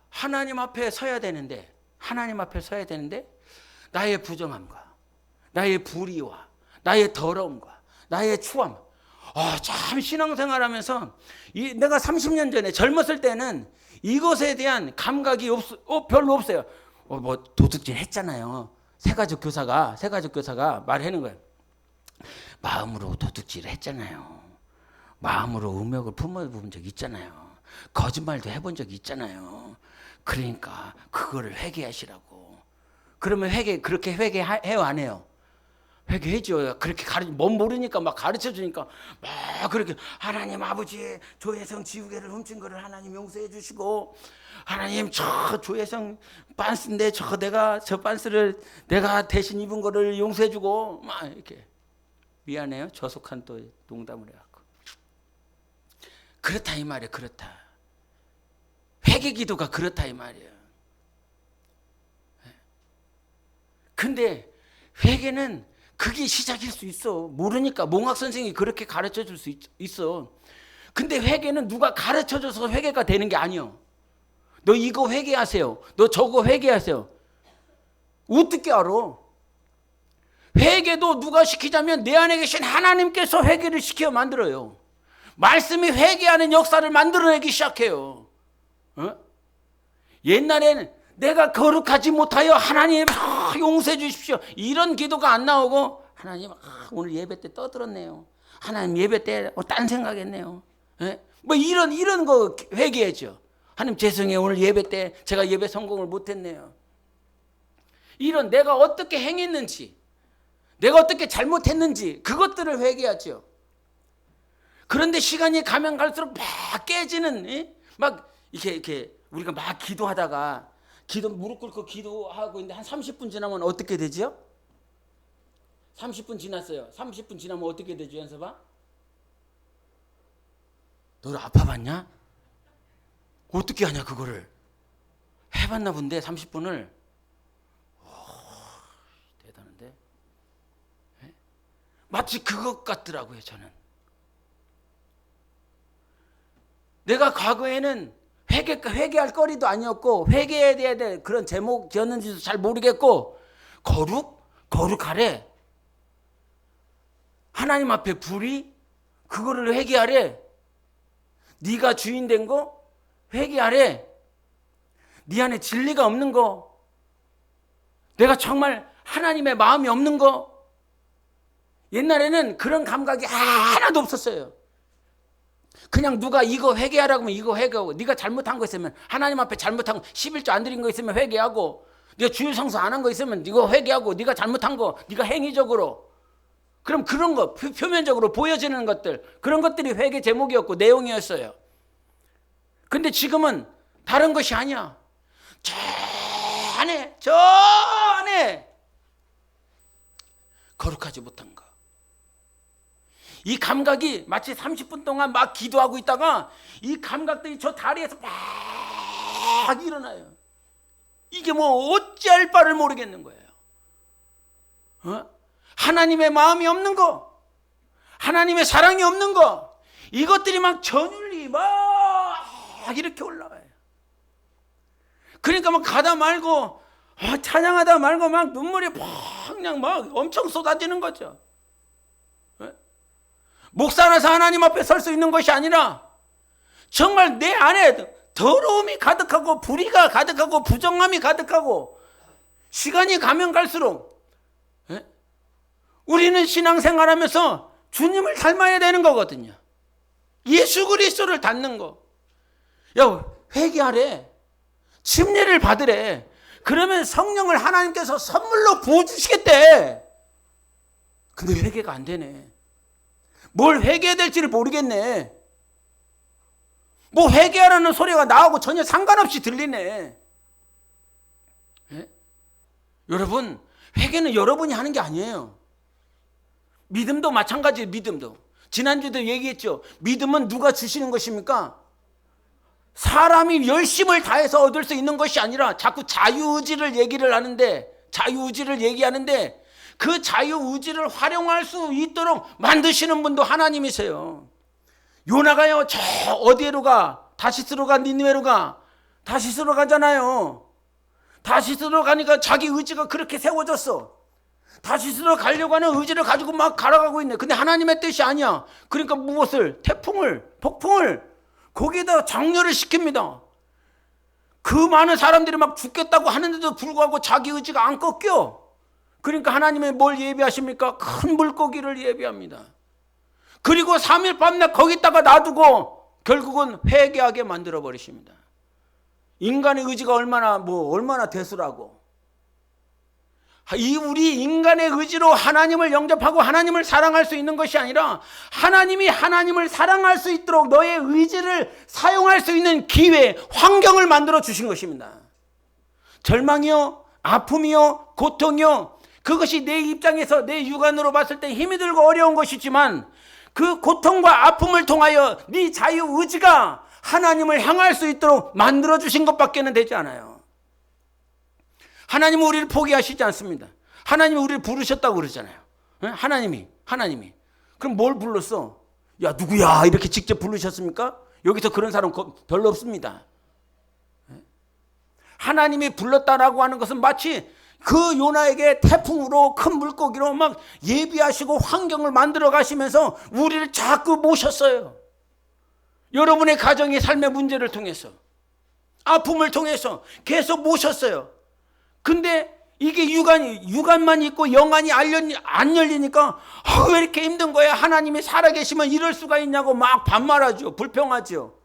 하나님 앞에 서야 되는데 나의 부정함과 나의 불의와 나의 더러움과 나의 추함. 참 신앙생활하면서 내가 30년 전에 젊었을 때는 이것에 대한 감각이 별로 없어요. 뭐 도둑질 했잖아요. 세가족 교사가 말하는 거예요. 마음으로 도둑질을 했잖아요. 마음으로 음욕을 품어본 적이 있잖아요. 거짓말도 해본 적이 있잖아요. 그러니까 그거를 회개하시라고. 그러면 그렇게 회개해요 안 해요? 회개해줘요. 그렇게 뭔 모르니까 막 가르쳐 주니까 막 그렇게 하나님 아버지 조혜성 지우개를 훔친 거를 하나님 용서해 주시고 하나님 저 조혜성 빤스인데 저 빤스를 내가 대신 입은 거를 용서해 주고 막 이렇게 미안해요. 저속한 또 농담을 해갖고 그렇다 이 말이에요. 그렇다. 회개 기도가 그렇다 이 말이에요. 근데 회개는 그게 시작일 수 있어. 모르니까 몽학 선생이 그렇게 가르쳐 줄 수 있어. 근데 회개는 누가 가르쳐 줘서 회개가 되는 게 아니요. 너 이거 회개하세요. 너 저거 회개하세요. 어떻게 알아? 회개도 누가 시키자면 내 안에 계신 하나님께서 회개를 시켜 만들어요. 말씀이 회개하는 역사를 만들어내기 시작해요. 옛날에는 내가 거룩하지 못하여 하나님 용서해 주십시오. 이런 기도가 안 나오고 하나님 오늘 예배 때 떠들었네요. 하나님 예배 때 딴 생각했네요. 뭐 이런 거 회개하죠. 하나님 죄송해요. 오늘 예배 때 제가 예배 성공을 못했네요. 이런 내가 어떻게 행했는지 내가 어떻게 잘못했는지 그것들을 회개하죠. 그런데 시간이 가면 갈수록 막 깨지는 막 이렇게 우리가 막 기도하다가 무릎 꿇고 기도하고 있는데 한 30분 지나면 어떻게 되죠? 30분 지났어요. 30분 지나면 어떻게 되죠, 연서봐? 너 아파봤냐? 어떻게 하냐 그거를? 해봤나 본데 30분을. 대단한데? 마치 그것 같더라고요 저는. 내가 과거에는 회개할 거리도 아니었고 회개해야 될 그런 제목이었는지도 잘 모르겠고 거룩하래. 하나님 앞에 불이 그거를 회개하래. 네가 주인 된 거 회개하래. 네 안에 진리가 없는 거, 내가 정말 하나님의 마음이 없는 거. 옛날에는 그런 감각이 하나도 없었어요. 그냥 누가 이거 회개하라고 하면 이거 회개하고, 네가 잘못한 거 있으면 하나님 앞에 잘못한 거 11조 안 드린 거 있으면 회개하고, 네가 주일 성수 안 한 거 있으면 이거 회개하고, 네가 잘못한 거 네가 행위적으로, 그럼 그런 거 표면적으로 보여지는 것들, 그런 것들이 회개 제목이었고 내용이었어요. 근데 지금은 다른 것이 아니야. 저 안에 거룩하지 못한 거. 이 감각이 마치 30분 동안 막 기도하고 있다가 이 감각들이 저 다리에서 막 일어나요. 이게 뭐 어찌할 바를 모르겠는 거예요. 하나님의 마음이 없는 거, 하나님의 사랑이 없는 거, 이것들이 막 전율이 막 이렇게 올라와요. 그러니까 막 가다 말고 찬양하다 말고 막 눈물이 그냥 막 엄청 쏟아지는 거죠. 목사라서 하나님 앞에 설 수 있는 것이 아니라 정말 내 안에 더러움이 가득하고 불의가 가득하고 부정함이 가득하고, 시간이 가면 갈수록 우리는 신앙생활하면서 주님을 닮아야 되는 거거든요. 예수 그리스도를 닮는 거. 야, 회개하래. 침례를 받으래. 그러면 성령을 하나님께서 선물로 부어주시겠대. 근데 회개가 안 되네. 뭘 회개해야 될지를 모르겠네. 뭐 회개하라는 소리가 나하고 전혀 상관없이 들리네. 여러분, 회개는 여러분이 하는 게 아니에요. 믿음도 마찬가지예요. 믿음도 지난주에도 얘기했죠. 믿음은 누가 주시는 것입니까? 사람이 열심을 다해서 얻을 수 있는 것이 아니라 자꾸 자유의지를 얘기하는데 그 자유의지를 활용할 수 있도록 만드시는 분도 하나님이세요. 요나가요, 저 어디로 가? 다시스로 가? 니느웨로 가? 다시스로 가잖아요. 다시스로 가니까 자기 의지가 그렇게 세워졌어. 다시스로 가려고 하는 의지를 가지고 막 갈아가고 있네. 근데 하나님의 뜻이 아니야. 그러니까 무엇을? 태풍을, 폭풍을 거기에다 장렬을 시킵니다. 그 많은 사람들이 막 죽겠다고 하는데도 불구하고 자기 의지가 안 꺾여. 그러니까 하나님이 뭘 예비하십니까? 큰 물고기를 예비합니다. 그리고 3일 밤낮 거기다가 놔두고 결국은 회개하게 만들어 버리십니다. 인간의 의지가 얼마나 대수라고. 우리 인간의 의지로 하나님을 영접하고 하나님을 사랑할 수 있는 것이 아니라 하나님이 하나님을 사랑할 수 있도록 너의 의지를 사용할 수 있는 기회, 환경을 만들어 주신 것입니다. 절망이요, 아픔이요, 고통이요, 그것이 내 입장에서 내 육안으로 봤을 때 힘이 들고 어려운 것이지만 그 고통과 아픔을 통하여 네 자유의지가 하나님을 향할 수 있도록 만들어 주신 것밖에는 되지 않아요. 하나님은 우리를 포기하시지 않습니다. 하나님이 우리를 부르셨다고 그러잖아요. 하나님이. 그럼 뭘 불렀어? 야, 누구야? 이렇게 직접 부르셨습니까? 여기서 그런 사람 별로 없습니다. 하나님이 불렀다라고 하는 것은 마치 그 요나에게 태풍으로 큰 물고기로 막 예비하시고 환경을 만들어 가시면서 우리를 자꾸 모셨어요. 여러분의 가정의 삶의 문제를 통해서, 아픔을 통해서 계속 모셨어요. 근데 이게 육안만 있고 영안이 안 열리니까 왜 이렇게 힘든 거야? 하나님이 살아계시면 이럴 수가 있냐고 막 반말하죠. 불평하죠.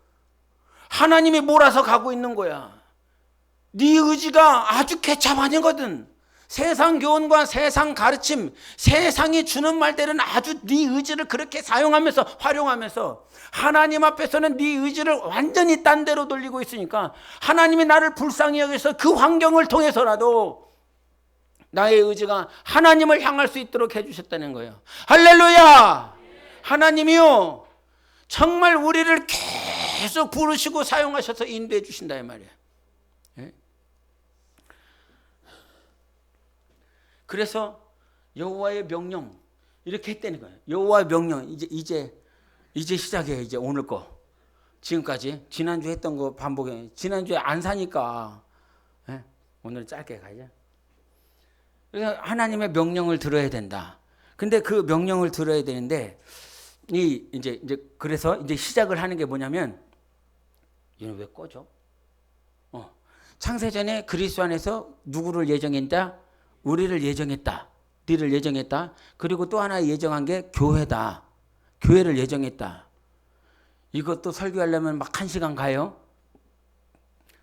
하나님이 몰아서 가고 있는 거야. 네 의지가 아주 개차반이거든. 세상 교훈과 세상 가르침, 세상이 주는 말들은 아주 네 의지를 그렇게 사용하면서 활용하면서 하나님 앞에서는 네 의지를 완전히 딴 데로 돌리고 있으니까 하나님이 나를 불쌍히 여기서 그 환경을 통해서라도 나의 의지가 하나님을 향할 수 있도록 해주셨다는 거예요. 할렐루야! 하나님이요, 정말 우리를 계속 부르시고 사용하셔서 인도해 주신다 이 말이에요. 그래서 여호와의 명령 이렇게 했다는 거예요. 여호와의 명령, 이제 시작해요. 이제 오늘 거 지금까지 지난주 했던 거 반복해. 지난주에 안 사니까 오늘 짧게 가자. 그래서 하나님의 명령을 들어야 된다. 근데 그 명령을 들어야 되는데 이제 그래서 이제 시작을 하는 게 뭐냐면 얘는 왜 꺼져? 창세전에 그리스도 안에서 누구를 예정했다? 우리를 예정했다. 너를 예정했다. 그리고 또 하나 예정한 게 교회다. 교회를 예정했다. 이것도 설교하려면 막 1시간 가요.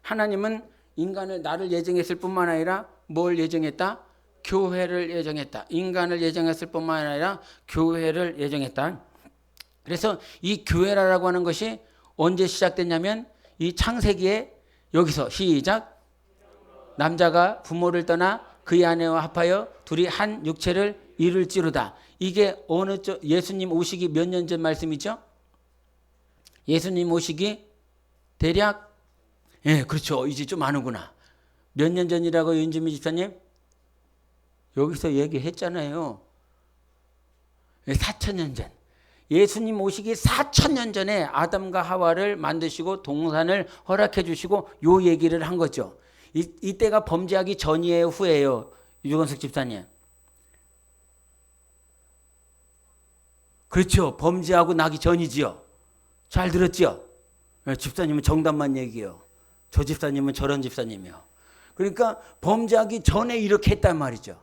하나님은 인간을 나를 예정했을 뿐만 아니라 뭘 예정했다? 교회를 예정했다. 인간을 예정했을 뿐만 아니라 교회를 예정했다. 그래서 이 교회라고 하는 것이 언제 시작됐냐면 이 창세기에 여기서 시작. 남자가 부모를 떠나 그의 아내와 합하여 둘이 한 육체를 이룰지로다. 이게 어느 쪽 예수님 오시기 몇 년 전 말씀이죠? 예수님 오시기 대략 그렇죠. 이제 좀 아는구나. 몇 년 전이라고 윤주미 집사님? 여기서 얘기했잖아요. 4,000년 전. 예수님 오시기 4,000년 전에 아담과 하와를 만드시고 동산을 허락해 주시고 요 얘기를 한 거죠. 이때가 범죄하기 전이에요, 후예요? 유건석 집사님. 그렇죠. 범죄하고 나기 전이지요. 잘 들었죠? 집사님은 정답만 얘기해요. 저 집사님은 저런 집사님이요. 그러니까 범죄하기 전에 이렇게 했단 말이죠.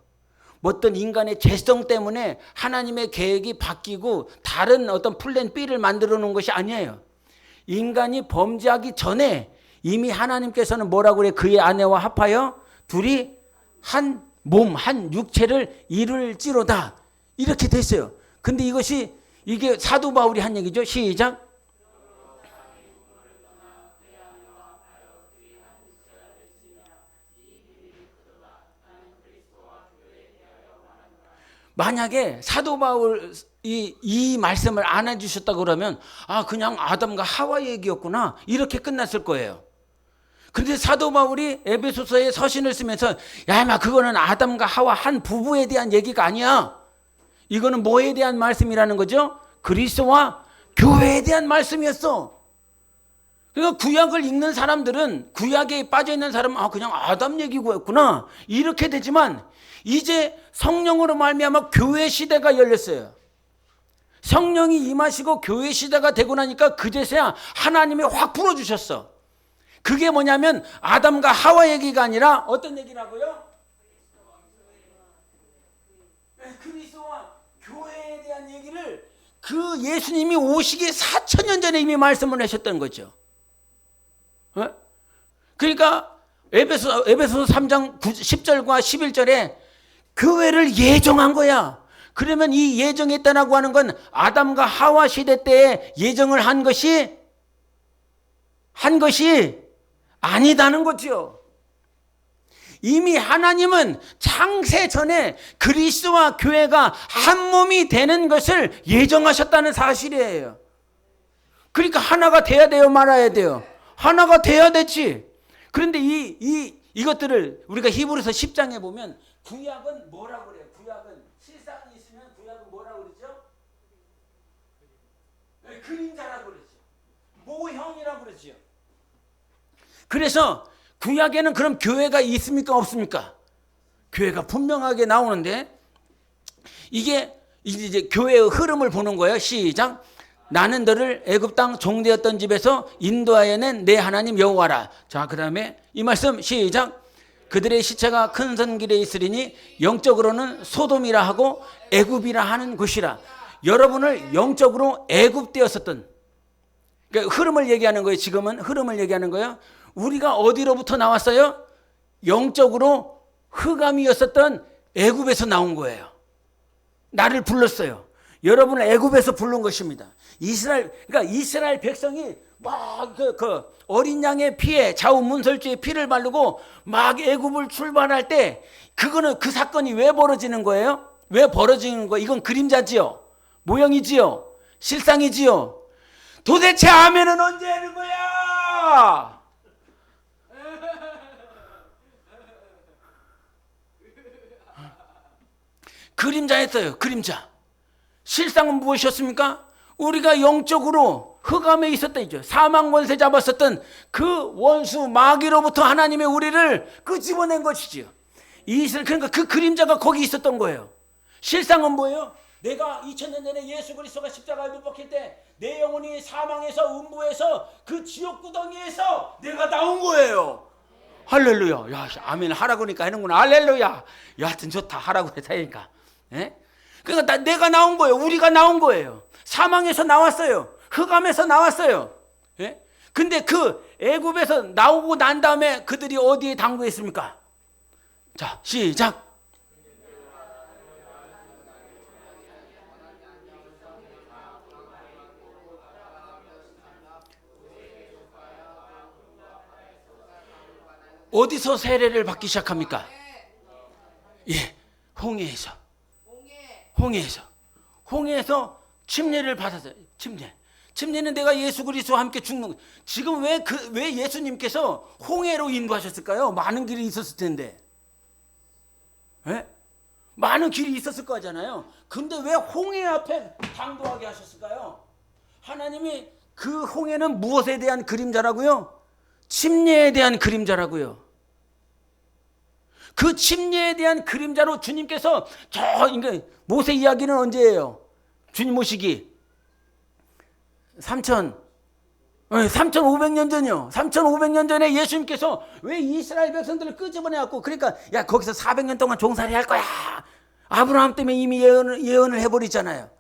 어떤 인간의 죄성 때문에 하나님의 계획이 바뀌고 다른 어떤 플랜 B를 만들어 놓은 것이 아니에요. 인간이 범죄하기 전에 이미 하나님께서는 뭐라고 그래? 그의 아내와 합하여 둘이 한 몸, 한 육체를 이룰지로다. 이렇게 됐어요. 근데 이게 사도 바울이 한 얘기죠. 시작. 만약에 사도 바울이 이 말씀을 안 해주셨다 그러면 그냥 아담과 하와 얘기였구나 이렇게 끝났을 거예요. 그런데 사도 바울이 에베소서에 서신을 쓰면서 야, 그거는 아담과 하와 한 부부에 대한 얘기가 아니야. 이거는 뭐에 대한 말씀이라는 거죠? 그리스도와 교회에 대한 말씀이었어. 그러니까 구약을 읽는 사람들은 구약에 빠져있는 사람은 그냥 아담 얘기고였구나 이렇게 되지만 이제 성령으로 말미암아 교회 시대가 열렸어요. 성령이 임하시고 교회 시대가 되고 나니까 그제서야 하나님이 확 풀어주셨어. 그게 뭐냐면 아담과 하와 얘기가 아니라 어떤 얘기라고요? 그리스도와 교회에 대한 얘기를 그 예수님이 오시기 4,000년 전에 이미 말씀을 하셨던 거죠. 그러니까 에베소서 3장 10절과 11절에 교회를 예정한 거야. 그러면 이 예정했다라고 하는 건 아담과 하와 시대 때에 예정을 한 것이 아니다는 거죠. 이미 하나님은 창세 전에 그리스도와 교회가 한 몸이 되는 것을 예정하셨다는 사실이에요. 그러니까 하나가 돼야 돼요, 말아야 돼요? 하나가 돼야 되지. 그런데 이것들을 우리가 히브리서 10장에 보면 구약은 뭐라고 그래요? 구약은 실상이 있으면 구약은 뭐라고 그러죠? 그림자라고 그러죠. 모형이라고 그러죠. 그래서 구약에는 그럼 교회가 있습니까? 없습니까? 교회가 분명하게 나오는데 이게 이제 교회의 흐름을 보는 거예요. 시작. 나는 너를 애굽 땅 종되었던 집에서 인도하여 낸 내 하나님 여호와라. 자, 그다음에 이 말씀 시작. 그들의 시체가 큰 선길에 있으리니 영적으로는 소돔이라 하고 애굽이라 하는 곳이라. 여러분을 영적으로 애굽되었었던 그러니까 흐름을 얘기하는 거예요. 지금은 흐름을 얘기하는 거예요. 우리가 어디로부터 나왔어요? 영적으로 흑암이었었던 애굽에서 나온 거예요. 나를 불렀어요. 여러분을 애굽에서 부른 것입니다. 그러니까 이스라엘 백성이 막 그 어린 양의 피에 좌우문설주의 피를 바르고 막 애굽을 출발할 때 그 사건이 왜 벌어지는 거예요? 왜 벌어지는 거예요? 이건 그림자지요. 모형이지요. 실상이지요. 도대체 아멘은 언제 하는 거야? 그림자였어요. 그림자. 실상은 무엇이었습니까? 우리가 영적으로 흑암에 있었던 이죠. 사망 권세 잡았었던 그 원수 마귀로부터 하나님의 우리를 끄집어낸 것이지요. 이스라엘, 그러니까 그 그림자가 거기 있었던 거예요. 실상은 뭐예요? 내가 2000년 전에 예수 그리스도가 십자가에 못 박힐 때 내 영혼이 사망에서 음부에서 그 지옥 구덩이에서 내가 나온 거예요. 할렐루야. 야, 아멘 하라고 하니까 하는구나. 할렐루야. 여하튼 좋다. 하라고 해서 하니까. 예? 그러니까 내가 나온 거예요. 우리가 나온 거예요. 사망에서 나왔어요. 흑암에서 나왔어요. 예? 근데 그 애굽에서 나오고 난 다음에 그들이 어디에 당도했습니까? 자, 시작. 어디서 세례를 받기 시작합니까? 예, 홍해에서 침례를 받았어요. 침례는 내가 예수 그리스도와 함께 죽는 거. 지금 왜 예수님께서 홍해로 인도하셨을까요? 많은 길이 있었을 텐데. 예? 많은 길이 있었을 거잖아요. 근데 왜 홍해 앞에 당도하게 하셨을까요? 하나님이 그 홍해는 무엇에 대한 그림자라고요? 침례에 대한 그림자라고요. 그 침례에 대한 그림자로 주님께서 모세 이야기는 언제예요? 주님 오시기 3,500년 전이요. 3,500년 전에 예수님께서 왜 이스라엘 백성들을 끄집어내갖고, 그러니까 야 거기서 400년 동안 종살이 할 거야. 아브라함 때문에 이미 예언을 해버리잖아요.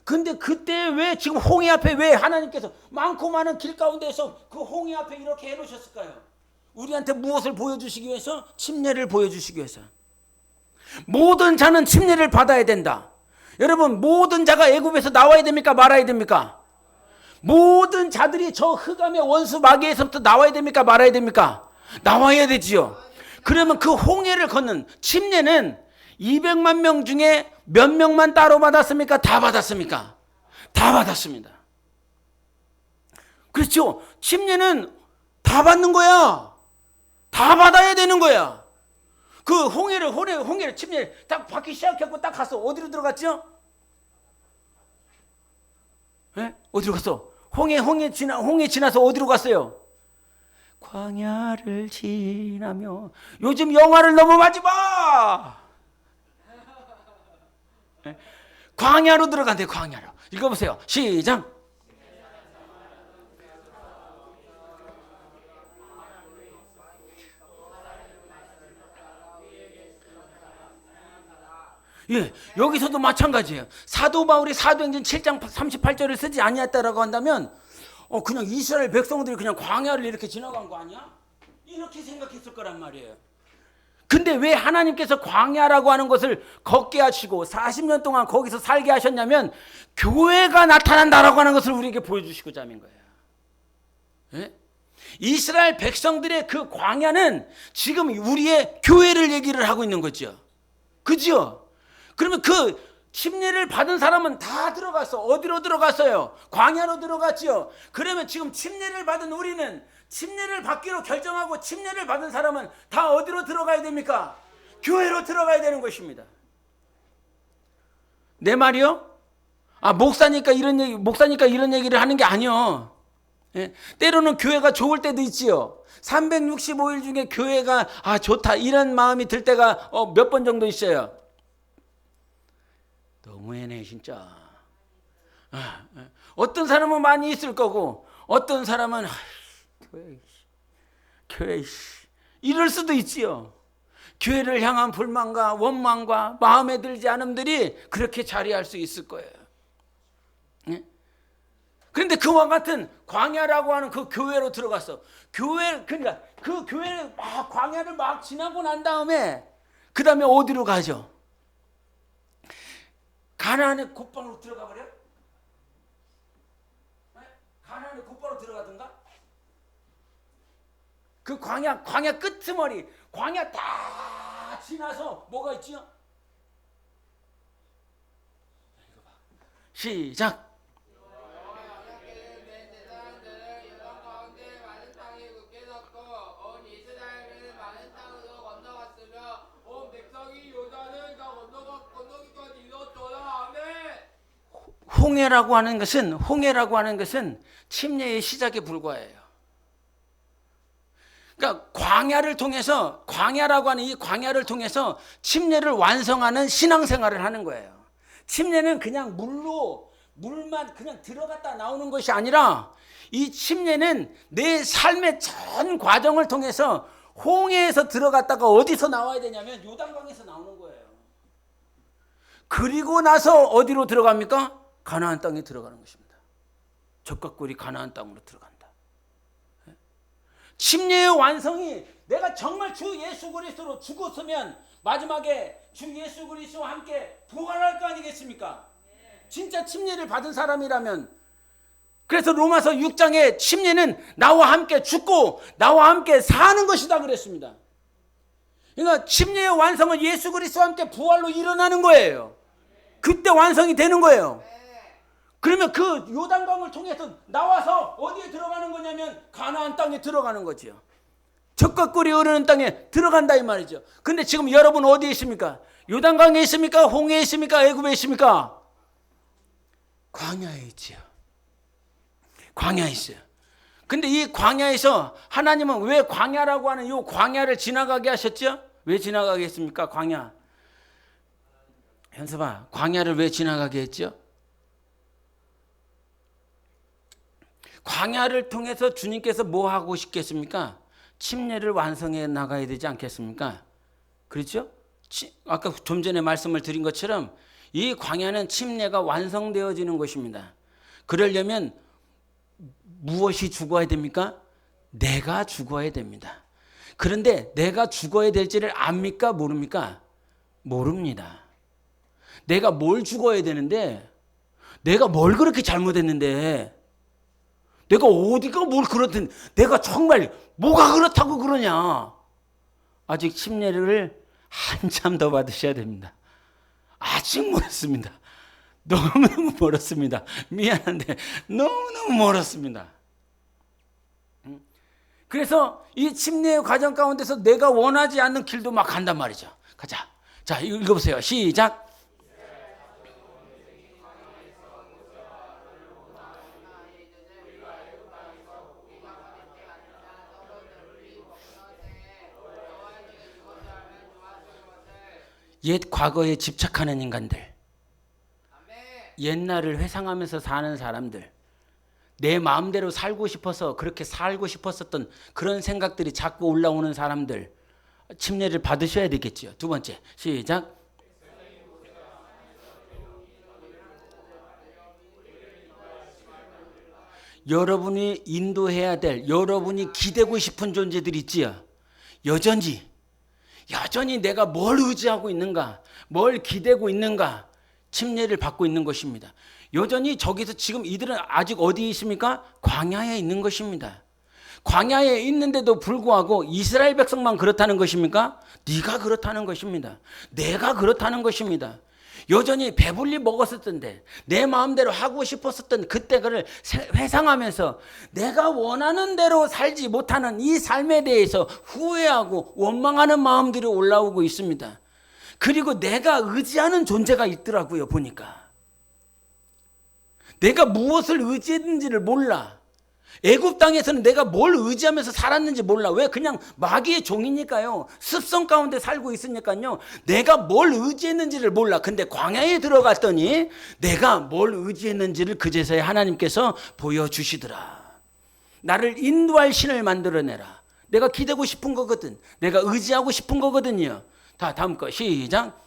근데 그때 왜 지금 홍해 앞에 왜 하나님께서 많고 많은 길 가운데에서 그 홍해 앞에 이렇게 해놓으셨을까요? 우리한테 무엇을 보여주시기 위해서? 침례를 보여주시기 위해서. 모든 자는 침례를 받아야 된다. 여러분, 모든 자가 애굽에서 나와야 됩니까? 말아야 됩니까? 모든 자들이 저 흑암의 원수 마귀에서부터 나와야 됩니까? 말아야 됩니까? 나와야 되지요. 그러면 그 홍해를 걷는 침례는 200만 명 중에 몇 명만 따로 받았습니까? 다 받았습니까? 다 받았습니다. 그렇죠. 침례는 다 받는 거야. 다 받아야 되는 거야. 그 홍해를 침례를 딱 받기 시작했고 딱 갔어. 어디로 들어갔죠? 예? 어디로 갔어? 홍해 지나서 어디로 갔어요? 광야를 지나며. 요즘 영화를 너무 하지 마. 예? 광야로 들어간대. 광야로. 읽어보세요. 시작. 예, 여기서도 마찬가지예요. 사도 바울이 사도행전 7장 38절을 쓰지 아니했다라고 한다면 그냥 이스라엘 백성들이 그냥 광야를 이렇게 지나간 거 아니야? 이렇게 생각했을 거란 말이에요. 근데 왜 하나님께서 광야라고 하는 것을 걷게 하시고 40년 동안 거기서 살게 하셨냐면 교회가 나타난다라고 하는 것을 우리에게 보여주시고자 하는 거예요. 예? 이스라엘 백성들의 그 광야는 지금 우리의 교회를 얘기를 하고 있는 거죠. 그죠? 그러면 그 침례를 받은 사람은 다 들어갔어. 어디로 들어갔어요? 광야로 들어갔죠. 그러면 지금 침례를 받은 우리는 침례를 받기로 결정하고 침례를 받은 사람은 다 어디로 들어가야 됩니까? 교회로 들어가야 되는 것입니다. 내 말이요? 목사니까 이런 얘기를 하는 게 아니요. 예? 때로는 교회가 좋을 때도 있지요. 365일 중에 교회가 좋다 이런 마음이 들 때가 몇 번 정도 있어요. 너무해네 진짜. 어떤 사람은 많이 있을 거고 어떤 사람은 교회 이럴 수도 있지요. 교회를 향한 불만과 원망과 마음에 들지 않음들이 그렇게 자리할 수 있을 거예요. 그런데 그와 같은 광야라고 하는 그 교회로 들어갔어. 그러니까 그 교회를 광야를 막 지나고 난 다음에 그 다음에 어디로 가죠? 가나안의 곧바로 들어가 버려? 가나안의 곧바로 들어가든가? 그 광야 끄트머리, 광야 다 지나서 뭐가 있지요? 시작. 홍해라고 하는 것은 침례의 시작에 불과해요. 그러니까 광야라고 하는 이 광야를 통해서 침례를 완성하는 신앙생활을 하는 거예요. 침례는 그냥 물만 그냥 들어갔다 나오는 것이 아니라 이 침례는 내 삶의 전 과정을 통해서 홍해에서 들어갔다가 어디서 나와야 되냐면 요단강에서 나오는 거예요. 그리고 나서 어디로 들어갑니까? 가나안 땅에 들어가는 것입니다. 젖과 꿀이 가나안 땅으로 들어간다. 침례의 완성이 내가 정말 주 예수 그리스도로 죽었으면 마지막에 주 예수 그리스도와 함께 부활할 거 아니겠습니까? 진짜 침례를 받은 사람이라면. 그래서 로마서 6장에 침례는 나와 함께 죽고 나와 함께 사는 것이다 그랬습니다. 그러니까 침례의 완성은 예수 그리스도와 함께 부활로 일어나는 거예요. 그때 완성이 되는 거예요. 그러면 그 요단강을 통해서 나와서 어디에 들어가는 거냐면 가나안 땅에 들어가는 거죠. 젖과 꿀이 흐르는 땅에 들어간다 이 말이죠. 근데 지금 여러분 어디에 있습니까? 요단강에 있습니까? 홍해에 있습니까? 애굽에 있습니까? 광야에 있지요. 광야에 있어요. 근데 이 광야에서 하나님은 왜 광야라고 하는 이 광야를 지나가게 하셨죠? 왜 지나가게 했습니까? 광야. 현수봐, 광야를 왜 지나가게 했죠? 광야를 통해서 주님께서 뭐 하고 싶겠습니까? 침례를 완성해 나가야 되지 않겠습니까? 그렇죠? 아까 좀 전에 말씀을 드린 것처럼 이 광야는 침례가 완성되어지는 것입니다. 그러려면 무엇이 죽어야 됩니까? 내가 죽어야 됩니다. 그런데 내가 죽어야 될지를 압니까? 모릅니까? 모릅니다. 내가 뭘 죽어야 되는데, 내가 뭘 그렇게 잘못했는데, 내가 어디가 뭘 그렇든, 내가 정말 뭐가 그렇다고 그러냐? 아직 침례를 한참 더 받으셔야 됩니다. 아직 멀었습니다. 너무너무 멀었습니다. 미안한데 너무너무 멀었습니다. 그래서 이 침례의 과정 가운데서 내가 원하지 않는 길도 막 간단 말이죠. 가자. 자, 읽어보세요. 시작. 옛 과거에 집착하는 인간들, 옛날을 회상하면서 사는 사람들, 내 마음대로 살고 싶어서 그렇게 살고 싶었었던 그런 생각들이 자꾸 올라오는 사람들, 침례를 받으셔야 되겠죠. 두 번째, 시작. 여러분이 인도해야 될, 여러분이 기대고 싶은 존재들이 있지요. 여전히 내가 뭘 의지하고 있는가, 뭘 기대고 있는가, 침례를 받고 있는 것입니다. 여전히 저기서 지금 이들은 아직 어디에 있습니까? 광야에 있는 것입니다. 광야에 있는데도 불구하고 이스라엘 백성만 그렇다는 것입니까? 네가 그렇다는 것입니다. 내가 그렇다는 것입니다. 여전히 배불리 먹었었던데 내 마음대로 하고 싶었었던 그때를 회상하면서 내가 원하는 대로 살지 못하는 이 삶에 대해서 후회하고 원망하는 마음들이 올라오고 있습니다. 그리고 내가 의지하는 존재가 있더라고요. 보니까 내가 무엇을 의지했는지를 몰라. 애굽 땅에서는 내가 뭘 의지하면서 살았는지 몰라. 왜? 그냥 마귀의 종이니까요. 습성 가운데 살고 있으니까요. 내가 뭘 의지했는지를 몰라. 근데 광야에 들어갔더니 내가 뭘 의지했는지를 그제서야 하나님께서 보여주시더라. 나를 인도할 신을 만들어내라. 내가 기대고 싶은 거거든. 내가 의지하고 싶은 거거든요. 다음 거 시작.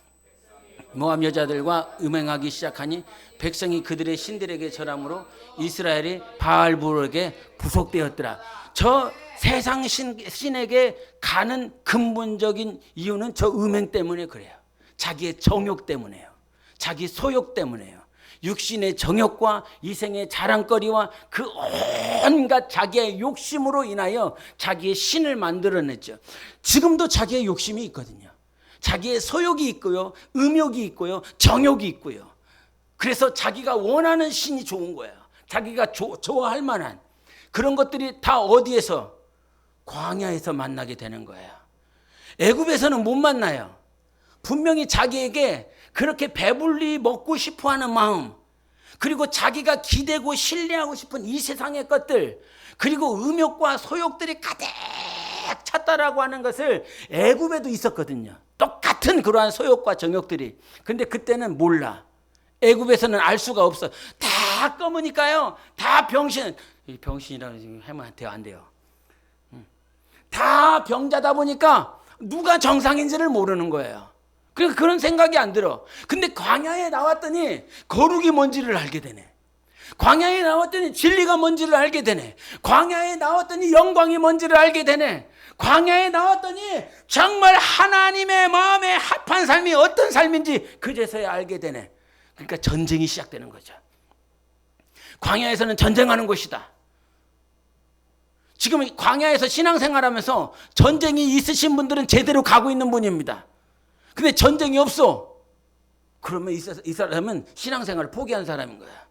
모압 여자들과 음행하기 시작하니 백성이 그들의 신들에게 절함으로 이스라엘이 바알불에게 부속되었더라. 저 세상 신에게 가는 근본적인 이유는 저 음행 때문에 그래요. 자기의 정욕 때문에요. 자기 소욕 때문에요. 육신의 정욕과 이생의 자랑거리와 그 온갖 자기의 욕심으로 인하여 자기의 신을 만들어냈죠. 지금도 자기의 욕심이 있거든요. 자기의 소욕이 있고요, 음욕이 있고요, 정욕이 있고요. 그래서 자기가 원하는 신이 좋은 거예요. 자기가 좋아할 만한 그런 것들이 다 어디에서? 광야에서 만나게 되는 거예요. 애굽에서는 못 만나요. 분명히 자기에게 그렇게 배불리 먹고 싶어하는 마음, 그리고 자기가 기대고 신뢰하고 싶은 이 세상의 것들, 그리고 음욕과 소욕들이 가득 찼다라고 하는 것을 애굽에도 있었거든요. 똑같은 그러한 소욕과 정욕들이. 근데 그때는 몰라. 애굽에서는 알 수가 없어. 다 검으니까요. 다 병신이라고 하면 안 돼요. 다 병자다 보니까 누가 정상인지를 모르는 거예요. 그래서 그런 생각이 안 들어. 근데 광야에 나왔더니 거룩이 뭔지를 알게 되네. 광야에 나왔더니 진리가 뭔지를 알게 되네. 광야에 나왔더니 영광이 뭔지를 알게 되네. 광야에 나왔더니 정말 하나님의 마음에 합한 삶이 어떤 삶인지 그제서야 알게 되네. 그러니까 전쟁이 시작되는 거죠. 광야에서는 전쟁하는 곳이다. 지금 광야에서 신앙생활하면서 전쟁이 있으신 분들은 제대로 가고 있는 분입니다. 근데 전쟁이 없어. 그러면 이 사람은 신앙생활을 포기한 사람인 거야.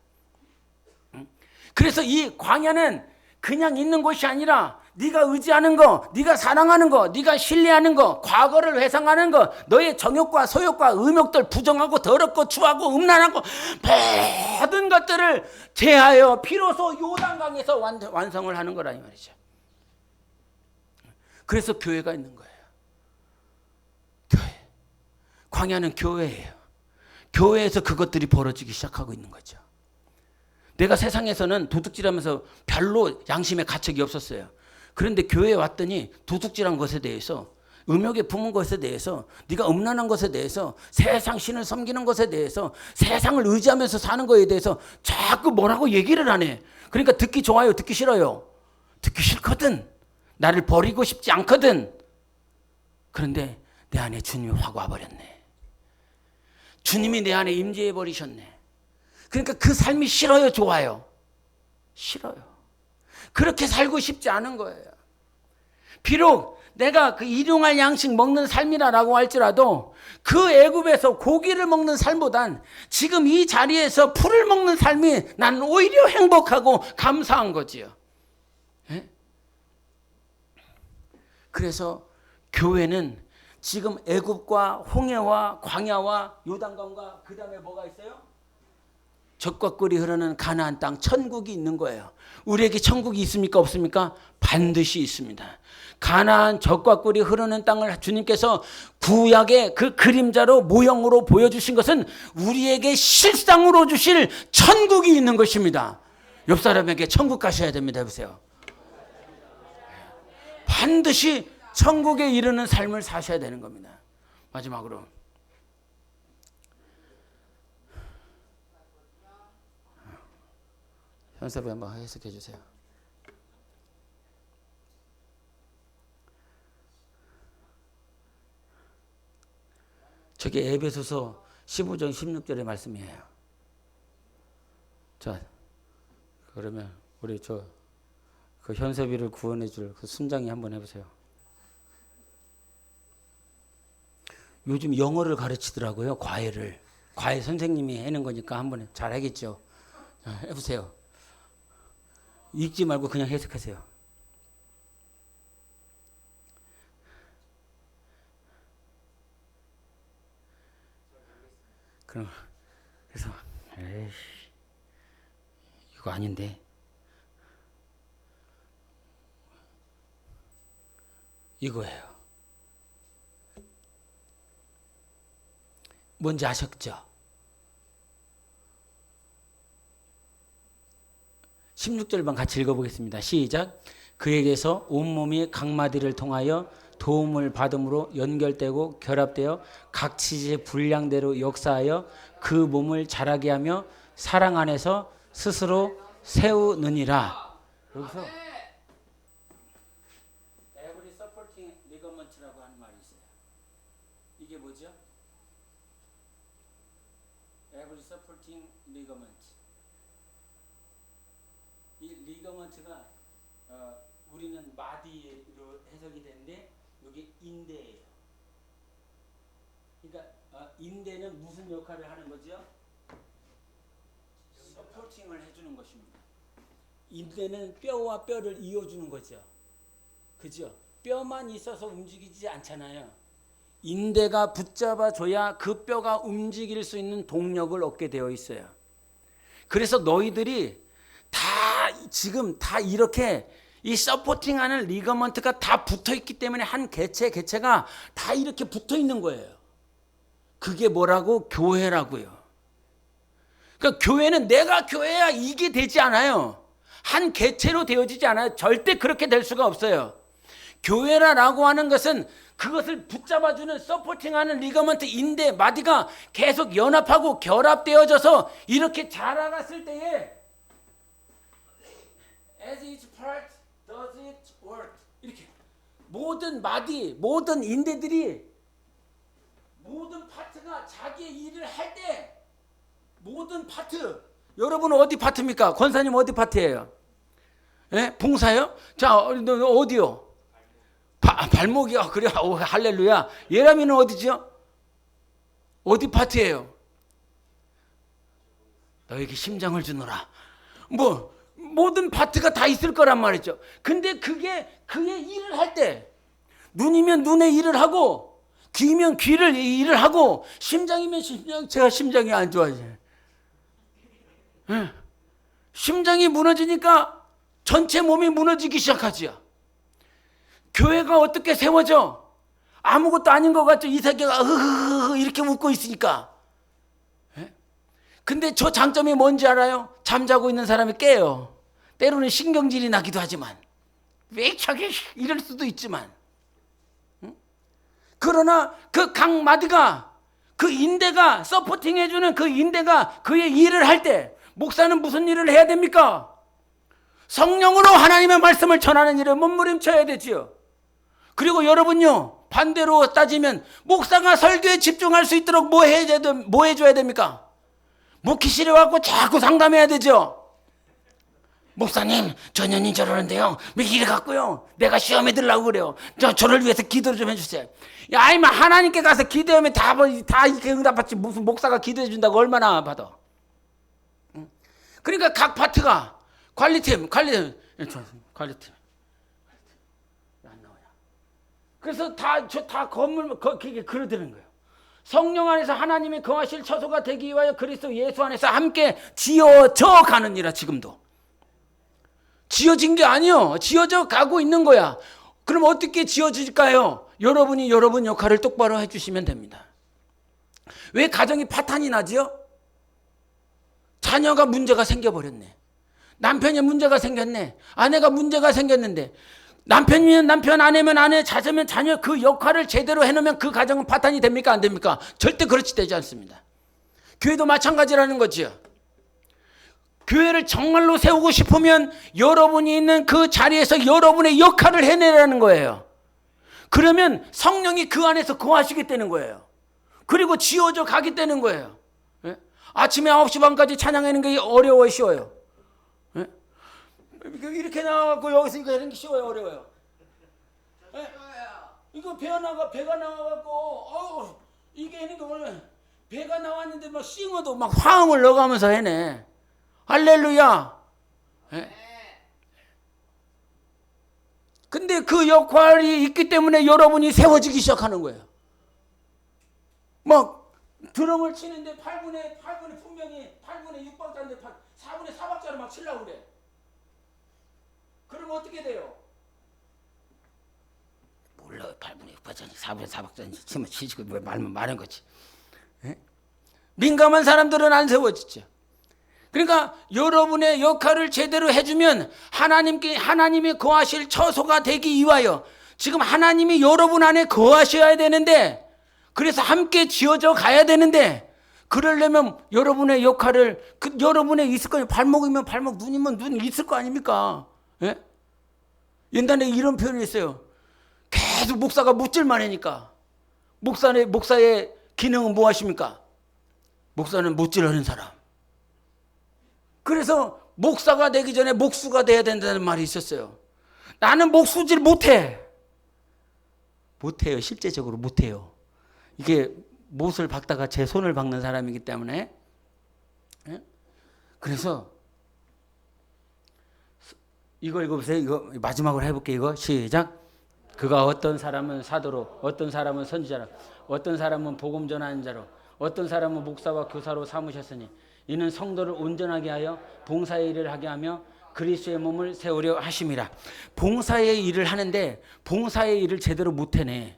그래서 이 광야는 그냥 있는 곳이 아니라 네가 의지하는 거, 네가 사랑하는 거, 네가 신뢰하는 거, 과거를 회상하는 거, 너의 정욕과 소욕과 음욕들, 부정하고 더럽고 추하고 음란하고 모든 것들을 제하여 비로소 요단강에서 완성을 하는 거라 이 말이죠. 그래서 교회가 있는 거예요. 교회. 광야는 교회예요. 교회에서 그것들이 벌어지기 시작하고 있는 거죠. 내가 세상에서는 도둑질하면서 별로 양심의 가책이 없었어요. 그런데 교회에 왔더니 도둑질한 것에 대해서, 음욕에 품은 것에 대해서, 네가 음란한 것에 대해서, 세상 신을 섬기는 것에 대해서, 세상을 의지하면서 사는 것에 대해서 자꾸 뭐라고 얘기를 하네. 그러니까 듣기 좋아요, 듣기 싫어요? 듣기 싫거든. 나를 버리고 싶지 않거든. 그런데 내 안에 주님이 확 와버렸네. 주님이 내 안에 임재해 버리셨네. 그러니까 그 삶이 싫어요, 좋아요? 싫어요. 그렇게 살고 싶지 않은 거예요. 비록 내가 그 일용할 양식 먹는 삶이라고 할지라도 그 애굽에서 고기를 먹는 삶보단 지금 이 자리에서 풀을 먹는 삶이 나는 오히려 행복하고 감사한 거지요. 예? 그래서 교회는 지금 애굽과 홍해와 광야와 요단강과 그 다음에 뭐가 있어요? 젖과 꿀이 흐르는 가나안 땅, 천국이 있는 거예요. 우리에게 천국이 있습니까, 없습니까? 반드시 있습니다. 가나안 젖과 꿀이 흐르는 땅을 주님께서 구약의 그 그림자로 모형으로 보여주신 것은 우리에게 실상으로 주실 천국이 있는 것입니다. 옆 사람에게 천국 가셔야 됩니다. 해보세요. 반드시 천국에 이르는 삶을 사셔야 되는 겁니다. 마지막으로 현섭이 한번 해석해 주세요. 저게 에베소서 15장 16절의 말씀이에요. 자, 그러면 우리 그 현섭이를 구원해 줄 그 순장이 한번 해보세요. 요즘 영어를 가르치더라고요. 과외 선생님이 하는 거니까 한번 잘 하겠죠. 자, 해보세요. 읽지 말고 그냥 해석하세요. 그래서 에이씨, 이거 아닌데 이거예요. 뭔지 아셨죠? 16절만 같이 읽어보겠습니다. 시작. 그에게서 온몸이 각마디를 통하여 도움을 받음으로 연결되고 결합되어 각 치지의 분량대로 역사하여 그 몸을 자라게 하며 사랑 안에서 스스로 세우느니라. 여기서 every supporting ligament라고 하는 말이 있어요. 이게 뭐죠? every supporting ligament. 이 리거먼트가 우리는 마디로 해석이 되는데 이게 인대예요. 그러니까 인대는 무슨 역할을 하는 거죠? 서포팅을 해주는 것입니다. 인대는 뼈와 뼈를 이어주는 거죠. 그죠? 뼈만 있어서 움직이지 않잖아요. 인대가 붙잡아줘야 그 뼈가 움직일 수 있는 동력을 얻게 되어 있어요. 그래서 너희들이 다 지금 다 이렇게 이 서포팅하는 리거먼트가 다 붙어 있기 때문에 한 개체가 다 이렇게 붙어 있는 거예요. 그게 뭐라고? 교회라고요. 그러니까 교회는 내가 교회야 이게 되지 않아요. 한 개체로 되어지지 않아요. 절대 그렇게 될 수가 없어요. 교회라고 하는 것은 그것을 붙잡아주는 서포팅하는 리거먼트 인대 마디가 계속 연합하고 결합되어져서 이렇게 자라갔을 때에 as each part does its work 이렇게 모든 마디 모든 인대들이 모든 파트가 자기의 일을 할 때 모든 파트 여러분 어디 파트입니까? 권사님 어디 파트예요? 예? 봉사요? 자 너 어디요? 발목이요. 그래. 오, 할렐루야. 예람이는 어디죠? 어디 파트예요? 너에게 심장을 주노라. 뭐 모든 파트가 다 있을 거란 말이죠. 근데 그게 그의 일을 할 때 눈이면 눈의 일을 하고 귀면 귀를 일을 하고 심장이면 심장 제가 심장이 안 좋아지. 예. 심장이 무너지니까 전체 몸이 무너지기 시작하지요. 교회가 어떻게 세워져? 아무것도 아닌 것 같죠. 이 세계가 이렇게 웃고 있으니까. 예? 근데 저 장점이 뭔지 알아요? 잠자고 있는 사람이 깨요. 때로는 신경질이 나기도 하지만 왜 저게 이럴 수도 있지만 응? 그러나 그 각 마디가 그 인대가 서포팅해주는 그 인대가 그의 일을 할 때 목사는 무슨 일을 해야 됩니까? 성령으로 하나님의 말씀을 전하는 일을 몸부림쳐야 되지요. 그리고 여러분요 반대로 따지면 목사가 설교에 집중할 수 있도록 뭐 해줘야 됩니까? 목회실에 와서 자꾸 상담해야 되죠. 목사님 전현이 저러는데요 왜 이래 갖고요 내가 시험에 들라고 그래요. 저를 위해서 기도 좀 해주세요. 야 아니면 하나님께 가서 기도하면 다 이렇게 응답받지 무슨 목사가 기도해 준다고 얼마나 받아. 그러니까 각 파트가 관리팀 안 나오냐. 그래서 다 건물 그게 그러더는 거예요. 성령 안에서 하나님이 거하실 처소가 되기 위하여 그리스도 예수 안에서 함께 지어져 가는 이라. 지금도 지어진 게 아니요 지어져 가고 있는 거야. 그럼 어떻게 지어질까요? 여러분이 여러분 역할을 똑바로 해주시면 됩니다. 왜 가정이 파탄이 나지요? 자녀가 문제가 생겨버렸네. 남편이 문제가 생겼네. 아내가 문제가 생겼는데 남편이면 남편, 아내면 아내, 자녀면 자녀 그 역할을 제대로 해놓으면 그 가정은 파탄이 됩니까? 안 됩니까? 절대 그렇지 되지 않습니다. 교회도 마찬가지라는 거지요. 교회를 정말로 세우고 싶으면 여러분이 있는 그 자리에서 여러분의 역할을 해내라는 거예요. 그러면 성령이 그 안에서 거하시겠다는 거예요. 그리고 지어져 가겠다는 거예요. 예? 아침에 9시 반까지 찬양하는 게 어려워요, 쉬워요? 예? 이렇게 나가고 여기서 이거 하는 게 쉬워요, 어려워요? 예? 이거 배가 나와갖고 이게 하는 게 원래 배가 나왔는데 막 싱어도 막 화음을 넣어가면서 해내. 할렐루야. 예? 근데 그 역할이 있기 때문에 여러분이 세워지기 시작하는 거예요. 막 드럼을 치는데 8분에 분명히 8분에 6박자인데 4분에 4박자를 막 치려고 그래. 그러면 어떻게 돼요? 몰라. 8분에 6박자인지 4분에 4박자인지 치면 치지고 뭐 말면 많은 거지. 예? 민감한 사람들은 안 세워지죠. 그러니까 여러분의 역할을 제대로 해주면 하나님이 거하실 처소가 되기 위하여 지금 하나님이 여러분 안에 거하셔야 되는데 그래서 함께 지어져 가야 되는데 그러려면 여러분의 역할을 여러분에 있을 거예요. 발목이면 발목, 눈이면 눈 있을 거 아닙니까? 예? 옛날에 이런 표현이 있어요. 계속 목사가 묻질만 하니까 목사의 기능은 뭐 하십니까? 목사는 묻질하는 사람. 그래서 목사가 되기 전에 목수가 돼야 된다는 말이 있었어요. 나는 목수질 못해요. 실제적으로 못해요. 이게 못을 박다가 제 손을 박는 사람이기 때문에. 예? 그래서 이거 읽어보세요. 이거 마지막으로 해볼게요. 이거 시작. 그가 어떤 사람은 사도로, 어떤 사람은 선지자로, 어떤 사람은 복음 전하는 자로, 어떤 사람은 목사와 교사로 삼으셨으니 이는 성도를 온전하게 하여 봉사의 일을 하게 하며 그리스도의 몸을 세우려 하심이라. 봉사의 일을 하는데 봉사의 일을 제대로 못 해내.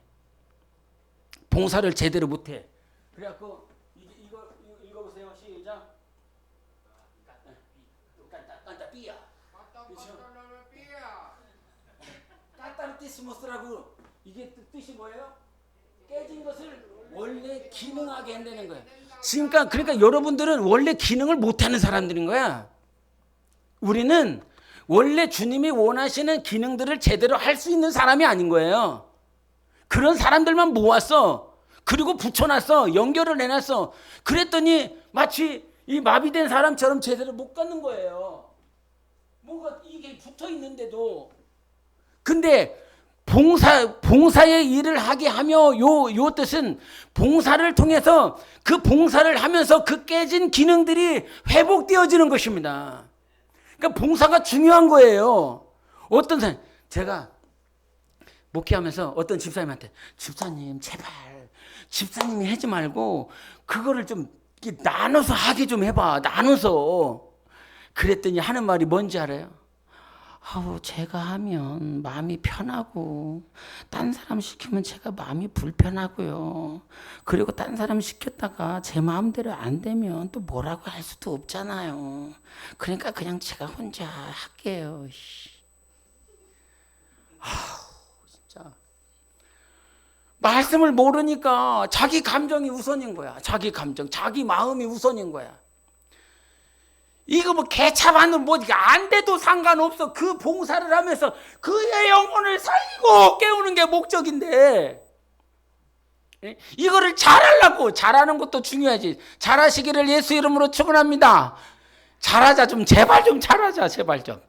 봉사를 제대로 못 해. 그래갖고 이거 읽어보세요. 시작. 삐야. 까따르티스모스라고 이게 뜻이 뭐예요? 깨진 것을 원래 기능하게 한다는 거예요. 그러니까 여러분들은 원래 기능을 못하는 사람들인 거야. 우리는 원래 주님이 원하시는 기능들을 제대로 할 수 있는 사람이 아닌 거예요. 그런 사람들만 모았어. 그리고 붙여놨어. 연결을 해놨어. 그랬더니 마치 이 마비된 사람처럼 제대로 못 걷는 거예요. 뭔가 이게 붙어 있는데도. 근데 봉사의 일을 하게 하며 요 뜻은 봉사를 통해서 그 봉사를 하면서 그 깨진 기능들이 회복되어지는 것입니다. 그러니까 봉사가 중요한 거예요. 어떤 사람, 제가 목회하면서 어떤 집사님한테 집사님 제발 집사님이 하지 말고 그거를 좀 나눠서 하게 좀 해봐. 나눠서. 그랬더니 하는 말이 뭔지 알아요? 제가 하면 마음이 편하고 딴 사람 시키면 제가 마음이 불편하고요. 그리고 딴 사람 시켰다가 제 마음대로 안 되면 또 뭐라고 할 수도 없잖아요. 그러니까 그냥 제가 혼자 할게요. 진짜 말씀을 모르니까 자기 감정이 우선인 거야. 자기 감정, 자기 마음이 우선인 거야. 이거 뭐 개차반은 뭐 안 돼도 상관없어. 그 봉사를 하면서 그의 영혼을 살리고 깨우는 게 목적인데 이거를 잘하려고. 잘하는 것도 중요하지. 잘하시기를 예수 이름으로 축원합니다. 잘하자. 좀 제발 좀 잘하자. 제발 좀.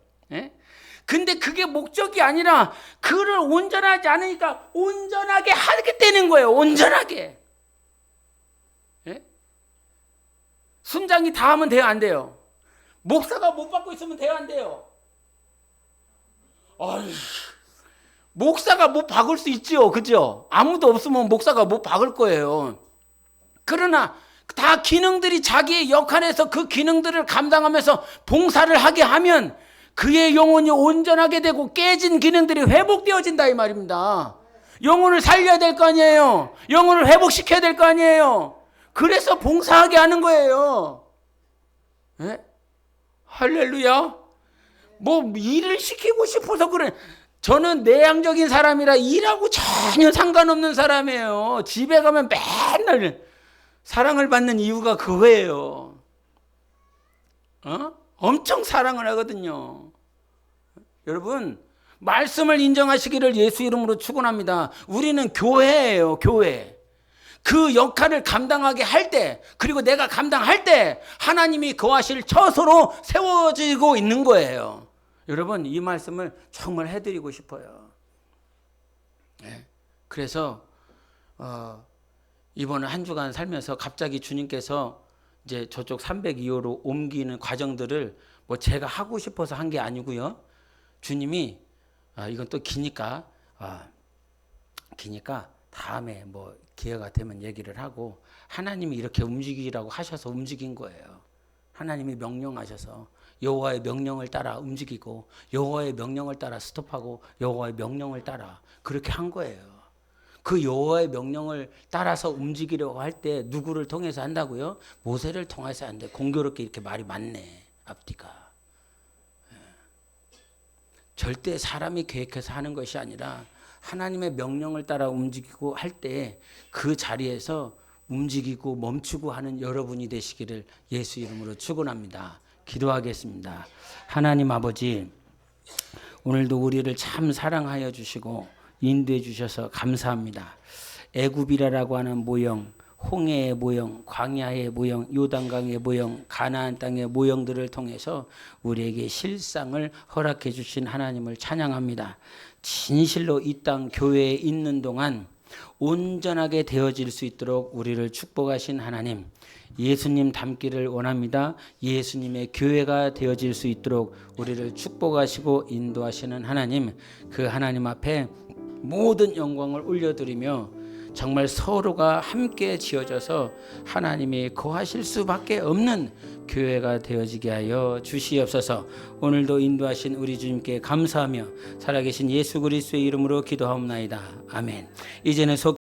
근데 그게 목적이 아니라 그를 온전하지 않으니까 온전하게 하게 되는 거예요. 온전하게. 순장이 다 하면 돼요? 안 돼요? 목사가 못 받고 있으면 돼요? 안 돼요? 목사가 못 박을 수 있죠. 그죠? 아무도 없으면 목사가 못 박을 거예요. 그러나 다 기능들이 자기의 역할에서 그 기능들을 감당하면서 봉사를 하게 하면 그의 영혼이 온전하게 되고 깨진 기능들이 회복되어진다 이 말입니다. 영혼을 살려야 될 거 아니에요. 영혼을 회복시켜야 될 거 아니에요. 그래서 봉사하게 하는 거예요. 할렐루야. 뭐 일을 시키고 싶어서 그래. 저는 내향적인 사람이라 일하고 전혀 상관없는 사람이에요. 집에 가면 맨날 사랑을 받는 이유가 그거예요. 엄청 사랑을 하거든요. 여러분, 말씀을 인정하시기를 예수 이름으로 축원합니다. 우리는 교회예요. 교회. 그 역할을 감당하게 할 때, 그리고 내가 감당할 때 하나님이 거하실 처소로 세워지고 있는 거예요. 여러분, 이 말씀을 정말 해드리고 싶어요. 그래서 이번 한 주간 살면서 갑자기 주님께서 이제 저쪽 302호로 옮기는 과정들을 뭐 제가 하고 싶어서 한 게 아니고요. 주님이 이건 또 기니까 다음에 뭐 기회가 되면 얘기를 하고, 하나님이 이렇게 움직이라고 하셔서 움직인 거예요. 하나님이 명령하셔서 여호와의 명령을 따라 움직이고 여호와의 명령을 따라 스톱하고 여호와의 명령을 따라 그렇게 한 거예요. 그 여호와의 명령을 따라서 움직이려고 할 때 누구를 통해서 한다고요? 모세를 통해서 한대. 공교롭게 이렇게 말이 많네. 앞뒤가. 절대 사람이 계획해서 하는 것이 아니라 하나님의 명령을 따라 움직이고 할 때 그 자리에서 움직이고 멈추고 하는 여러분이 되시기를 예수 이름으로 축원합니다. 기도하겠습니다. 하나님 아버지, 오늘도 우리를 참 사랑하여 주시고 인도해 주셔서 감사합니다. 애굽이라고 하는 모형, 홍해의 모형, 광야의 모형, 요단강의 모형, 가나안 땅의 모형들을 통해서 우리에게 실상을 허락해 주신 하나님을 찬양합니다. 진실로 이 땅 교회에 있는 동안 온전하게 되어질 수 있도록 우리를 축복하신 하나님, 예수님 닮기를 원합니다. 예수님의 교회가 되어질 수 있도록 우리를 축복하시고 인도하시는 하나님, 그 하나님 앞에 모든 영광을 올려드리며 정말 서로가 함께 지어져서 하나님이 거하실 수밖에 없는 교회가 되어지게 하여 주시옵소서. 오늘도 인도하신 우리 주님께 감사하며 살아계신 예수 그리스도의 이름으로 기도하옵나이다. 아멘. 이제는